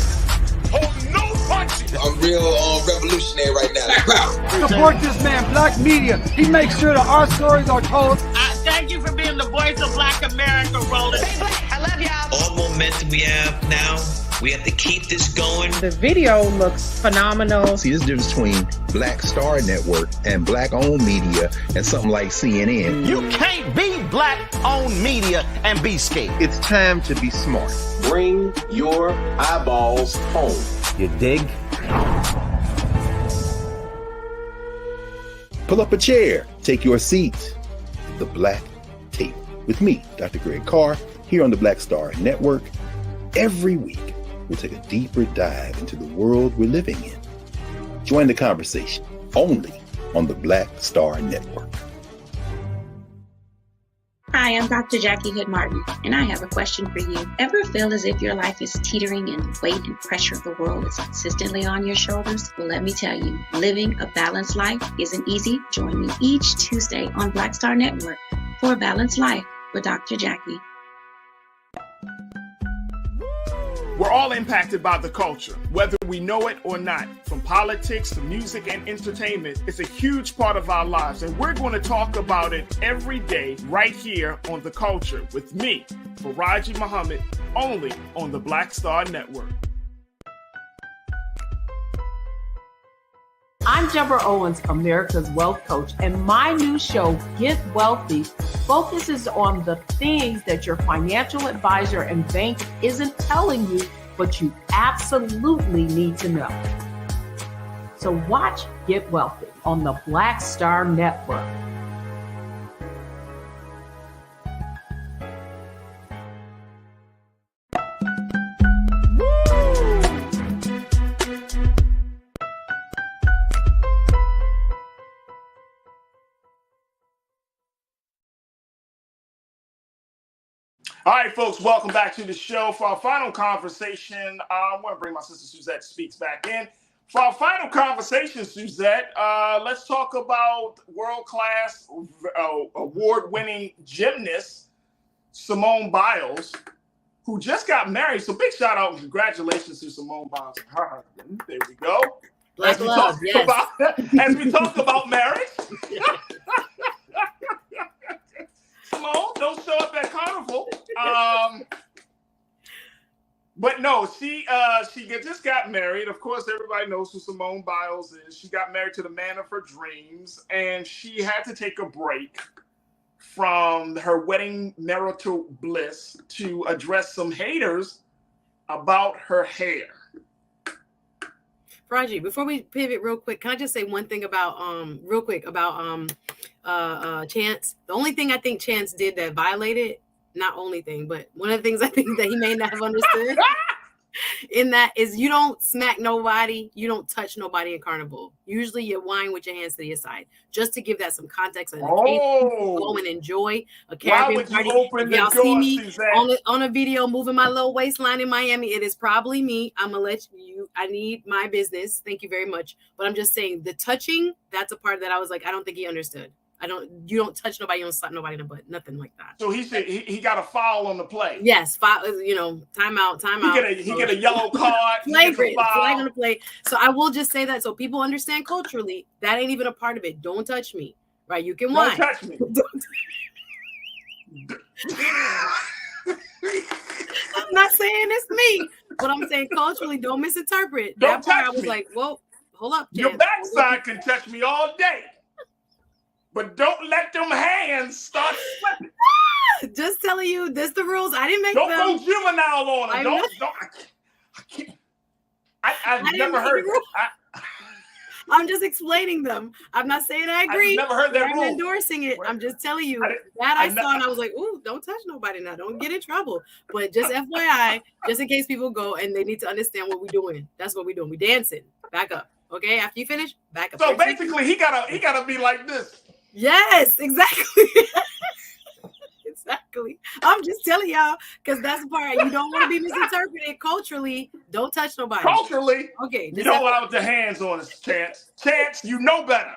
Oh, no punching! I'm real revolutionary right now. Support this man, Black Media. He makes sure that our stories are told. Thank you for being the voice of Black America, Roland. Stay black. I love y'all. All momentum we have now, we have to keep this going. The video looks phenomenal. See, there's a difference between Black Star Network and black-owned media and something like CNN. You can't be black-owned media and be scared. It's time to be smart. Bring your eyeballs home. You dig? Pull up a chair. Take your seat. The Black Tape with me, Dr. Greg Carr, here on the Black Star Network. Every week, we'll take a deeper dive into the world we're living in. Join the conversation only on the Black Star Network. Hi, I'm Dr. Jackie Hood Martin, and I have a question for you. Ever feel as if your life is teetering and the weight and pressure of the world is consistently on your shoulders? Well, let me tell you, living a balanced life isn't easy. Join me each Tuesday on Black Star Network for A Balanced Life with Dr. Jackie. We're all impacted by the culture, whether we know it or not. From politics to music and entertainment, it's a huge part of our lives, and we're going to talk about it every day right here on The Culture with me, Farajii Muhammad, only on the Black Star Network. I'm Deborah Owens, America's Wealth Coach, and my new show, Get Wealthy, focuses on the things that your financial advisor and bank isn't telling you, but you absolutely need to know. So watch Get Wealthy on the Black Star Network. All right, folks, welcome back to the show. For our final conversation, I'm going to bring my sister Suzette Speaks back in. For our final conversation, Suzette, let's talk about world-class, award-winning gymnast Simone Biles, who just got married. So big shout out and congratulations to Simone Biles and her husband. There we go. Black love, yes. As we talk about marriage. Simone, don't show up at Carnival. But no, she just got married. Of course, everybody knows who Simone Biles is. She got married to the man of her dreams, and she had to take a break from her wedding marital bliss to address some haters about her hair. Farajii, before we pivot real quick, can I just say one thing about Chance? The only thing I think Chance did that violated, not only thing, but one of the things I think that he may not have understood in that is you don't smack nobody, you don't touch nobody in Carnival. Usually you whine with your hands to your side. Just to give that some context and go and enjoy a Caribbean party. If y'all see me on a video moving my little waistline in Miami, it is probably me. I'm gonna let you, I need my business. Thank you very much. But I'm just saying the touching, that's a part that I was like, I don't think he understood. You don't touch nobody, you don't slap nobody in the butt, nothing like that. So he said he got a foul on the play. Yes, foul, time out. He get a yellow card. Flagrant flag on the play. So I will just say that so people understand culturally, that ain't even a part of it. Don't touch me. Right? You can whine. Don't touch me. I'm not saying it's me, but I'm saying culturally, don't misinterpret. Don't that part touch I was me. like, well, hold up. Your backside can touch me all day. But don't let them hands start slipping. Just telling you, this the rules. I didn't make them. Don't go juvenile on them. I can't. I've never heard it. I'm just explaining them. I'm not saying I agree. I've never heard that I'm rule. endorsing it. I'm just telling you that I saw and I was like, ooh, don't touch nobody now. Don't get in trouble. But just FYI, just in case people go and they need to understand what we're doing. That's what we're doing. We're dancing. Back up. Okay, after you finish, back up. So basically, he gotta be like this. Yes, exactly. Exactly. I'm just telling y'all because that's the part you don't want to be misinterpreted culturally. Don't touch nobody. Culturally, okay. You don't want to put your hands on us, Chance. Chance, you know better.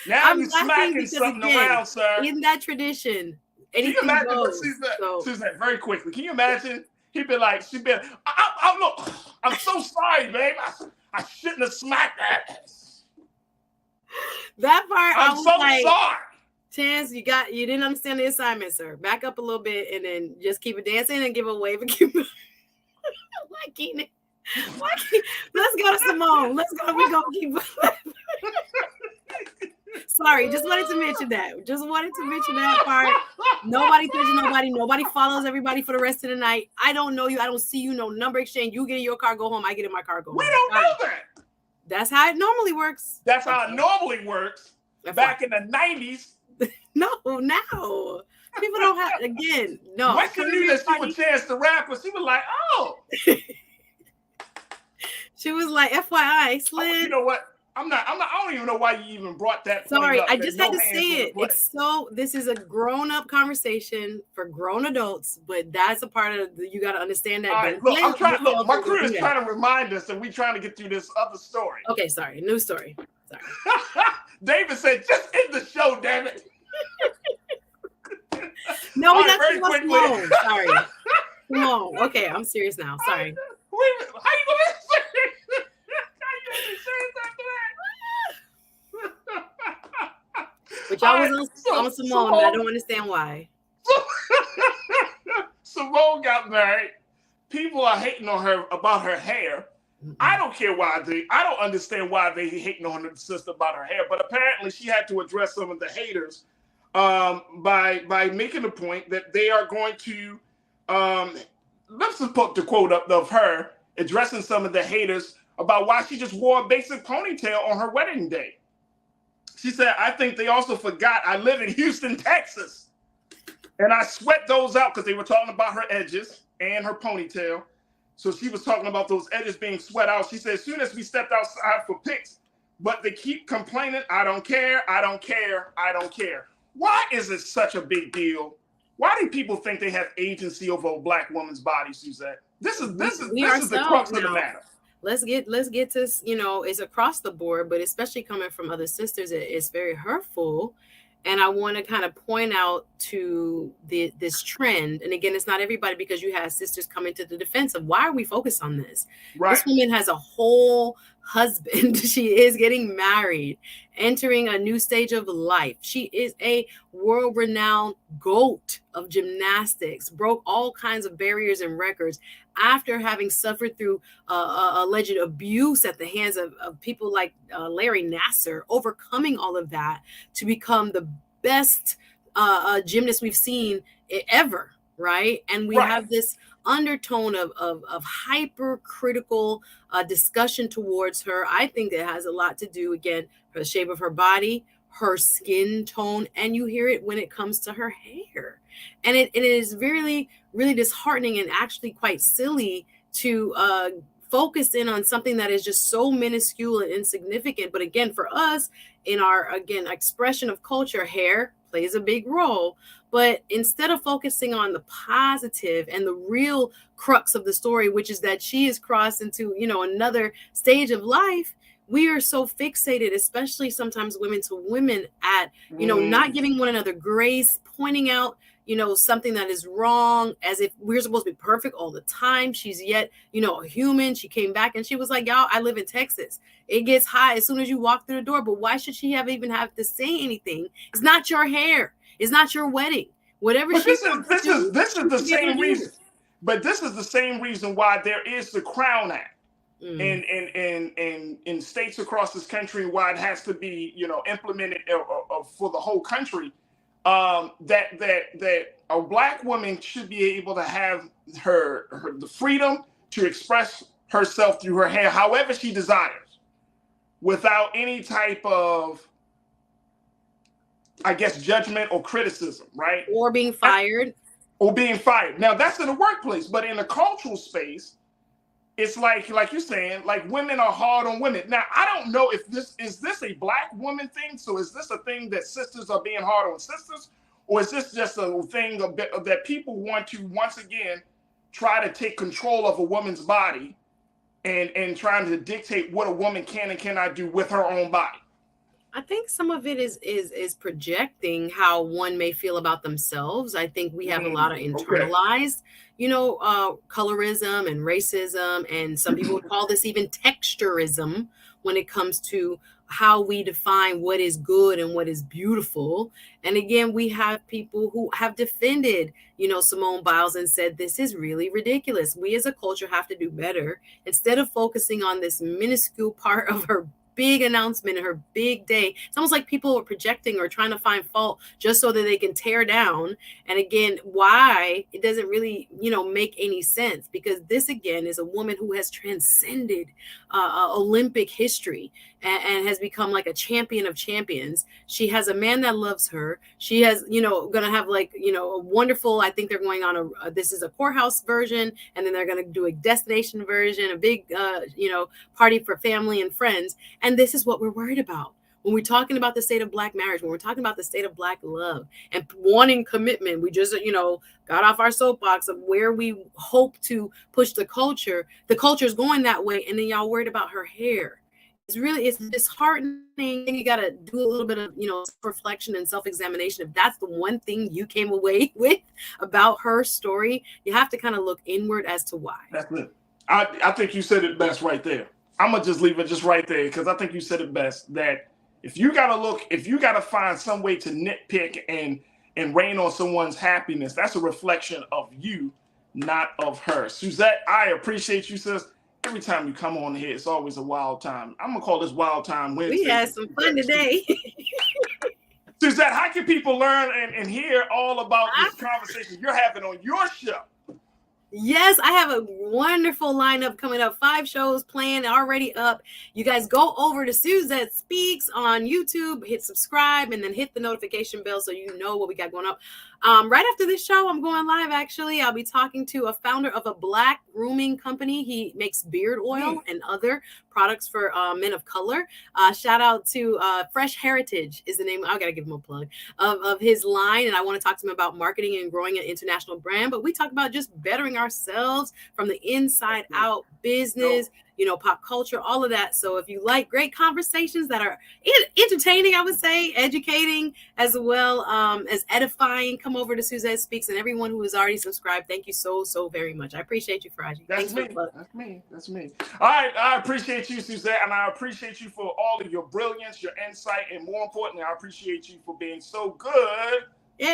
Now you're smacking something around, sir. In that tradition, anything Can you imagine goes. Suzanne, very quickly. Can you imagine? She'd be like, look, I'm so sorry, babe. I shouldn't have smacked that. That part, I'm so sorry. Chance, you didn't understand the assignment, sir. Back up a little bit and then just keep it dancing and give a wave and keep it. Let's go to Simone. Let's go. We're gonna keep. Sorry, just wanted to mention that. Just wanted to mention that part. Nobody touching nobody. Nobody follows everybody for the rest of the night. I don't know you. I don't see you. No number exchange. You get in your car, go home. I get in my car, go home. We don't know that. That's how it normally works. That's how it normally works. Back in the 90s. No, now. People don't have, again, no. Once you knew that she would Chance the Rapper, she was like, oh. She was like, FYI, Slid. You know what? I don't even know why you even brought that. Sorry, I just had to say it. This is a grown-up conversation for grown adults, but that's a part of you got to understand that. All right, look, my crew is trying to remind us that we're trying to get through this other story. Okay, sorry. New story. Sorry. David said, just end the show, damn it. No, we got to watch Simone. Sorry. Simone. Okay, I'm serious now. Sorry. How you gonna say it? But y'all was on Simone, but I don't understand why. Simone got married. People are hating on her about her hair. I don't care why I don't understand why they hating on her sister about her hair, but apparently she had to address some of the haters by making the point that they are going to let's just put the quote up of her addressing some of the haters about why she just wore a basic ponytail on her wedding day. She said, I think they also forgot I live in Houston, Texas. And I sweat those out because they were talking about her edges and her ponytail. So she was talking about those edges being sweat out. She said, as soon as we stepped outside for pics, but they keep complaining, I don't care, I don't care, I don't care. Why is it such a big deal? Why do people think they have agency over a Black woman's body, Suzette? This is the crux of the matter. Let's get to, it's across the board, but especially coming from other sisters, it's very hurtful. And I want to kind of point out to this trend. And again, it's not everybody, because you have sisters coming to the defense of why are we focused on this? Right. This woman has a whole husband. She is getting married, entering a new stage of life. She is a world-renowned GOAT of gymnastics, broke all kinds of barriers and records after having suffered through alleged abuse at the hands of people like Larry Nassar, overcoming all of that to become the best gymnast we've seen ever, right? And we have this undertone of hypercritical discussion towards her. I think it has a lot to do, again, the shape of her body, her skin tone, and you hear it when it comes to her hair. And it is really, really disheartening and actually quite silly to focus in on something that is just so minuscule and insignificant. But again, for us, in our, again, expression of culture, hair plays a big role. But instead of focusing on the positive and the real crux of the story, which is that she is crossed into, another stage of life, we are so fixated, especially sometimes women to women, at, not giving one another grace, pointing out, something that is wrong, as if we're supposed to be perfect all the time. She's yet, a human. She came back and she was like, y'all, I live in Texas. It gets hot as soon as you walk through the door. But why should she even have to say anything? It's not your hair. It's not your wedding. Whatever but this is the same reason. But this is the same reason why there is the Crown Act in states across this country, why it has to be, implemented for the whole country. That a Black woman should be able to have the freedom to express herself through her hair however she desires. without any type of, I guess, judgment or criticism, right? Or being fired. Or being fired. Now, that's in the workplace, but in the cultural space, it's like you're saying, like women are hard on women. Now, I don't know if this a black woman thing. So is this a thing that sisters are being hard on sisters? Or is this just a thing that people want to, once again, try to take control of a woman's body and trying to dictate what a woman can and cannot do with her own body? I think some of it is projecting how one may feel about themselves. I think we have a lot of internalized, colorism and racism, and some people would call this even texturism when it comes to how we define what is good and what is beautiful. And again, we have people who have defended, Simone Biles and said, this is really ridiculous. We as a culture have to do better. Instead of focusing on this minuscule part of her big announcement in her big day, it's almost like people are projecting or trying to find fault just so that they can tear down. And again, why it doesn't really, make any sense, because this again is a woman who has transcended Olympic history and has become like a champion of champions. She has a man that loves her. She has, going to have a wonderful, I think they're going on this is a courthouse version, and then they're going to do a destination version, a big, party for family and friends. And this is what we're worried about when we're talking about the state of Black marriage, when we're talking about the state of Black love and wanting commitment. We just, got off our soapbox of where we hope to push the culture. The culture is going that way. And then y'all worried about her hair. It's disheartening. You got to do a little bit of, reflection and self-examination. If that's the one thing you came away with about her story, you have to kind of look inward as to why. That's it. I think you said it best right there. I'm going to just leave it just right there, because I think you said it best, that if you got to find some way to nitpick and rain on someone's happiness, that's a reflection of you, not of her. Suzette, I appreciate you, sis. Every time you come on here, it's always a wild time. I'm going to call this Wild Time Wednesday. We had some fun today. Suzette, how can people learn and hear all about this conversation you're having on your show? Yes, I have a wonderful lineup coming up. 5 shows planned, already up. You guys go over to Suzette Speaks on YouTube, hit subscribe, and then hit the notification bell so you know what we got going up. Right after this show, I'm going live, actually. I'll be talking to a founder of a Black grooming company. He makes beard oil and other products for men of color. Shout out to Fresh Heritage is the name. I got to give him a plug of his line. And I want to talk to him about marketing and growing an international brand. But we talk about just bettering ourselves from the inside out, business, pop culture, all of that. So if you like great conversations that are entertaining, I would say, educating as well as edifying, come over to Suzette Speaks. And everyone who has already subscribed, thank you so very much. I appreciate you, Farajii. That's me. All right, I appreciate you, Suzette, and I appreciate you for all of your brilliance, your insight, and more importantly, I appreciate you for being so good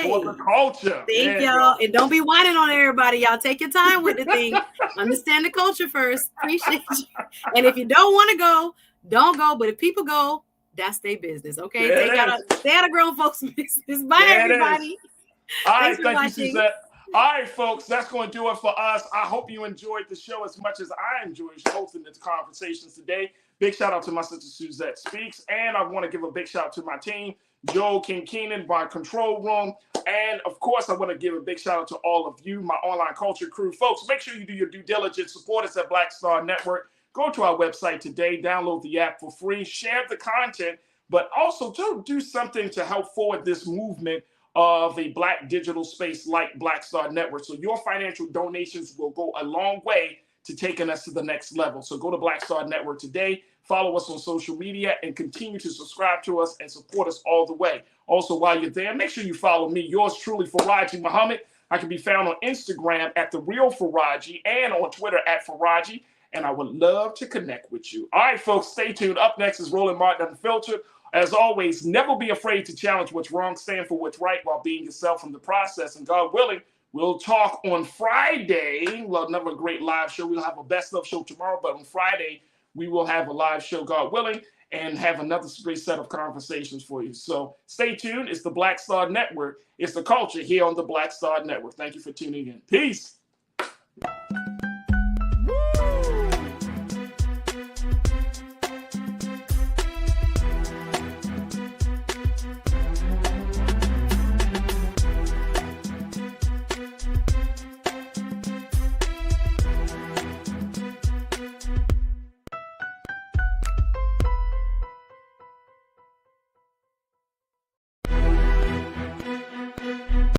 for the culture. Thank y'all. And don't be whining on everybody. Y'all take your time with the thing. Understand the culture first. Appreciate you. And if you don't want to go, don't go. But if people go, that's their business. Okay. They got a grown folks business. Bye, everybody. All right. Thank you, Suzette. All right, folks, that's going to do it for us. I hope you enjoyed the show as much as I enjoyed hosting the conversations today. Big shout out to my sister Suzette Speaks. And I want to give a big shout out to my team, Joel King-Keenan, my control room. And of course, I want to give a big shout out to all of you, my online culture crew. Folks, make sure you do your due diligence. Support us at Black Star Network. Go to our website today, download the app for free, share the content, but also to do something to help forward this movement of a Black digital space like Black Star Network. So your financial donations will go a long way to taking us to the next level. So go to Black Star Network today, follow us on social media, and continue to subscribe to us and support us all the way. Also, while you're there, make sure you follow me, yours truly, Farajii Muhammad. I can be found on Instagram at The Real Farajii and on Twitter at Farajii, and I would love to connect with you. All right, folks, stay tuned. Up next is Roland Martin Unfiltered. As always, never be afraid to challenge what's wrong, stand for what's right while being yourself in the process. And God willing, we'll talk on Friday. Well, another great live show. We'll have a best of show tomorrow, but on Friday, we will have a live show, God willing, and have another great set of conversations for you. So stay tuned. It's the Black Star Network. It's the culture here on the Black Star Network. Thank you for tuning in. Peace.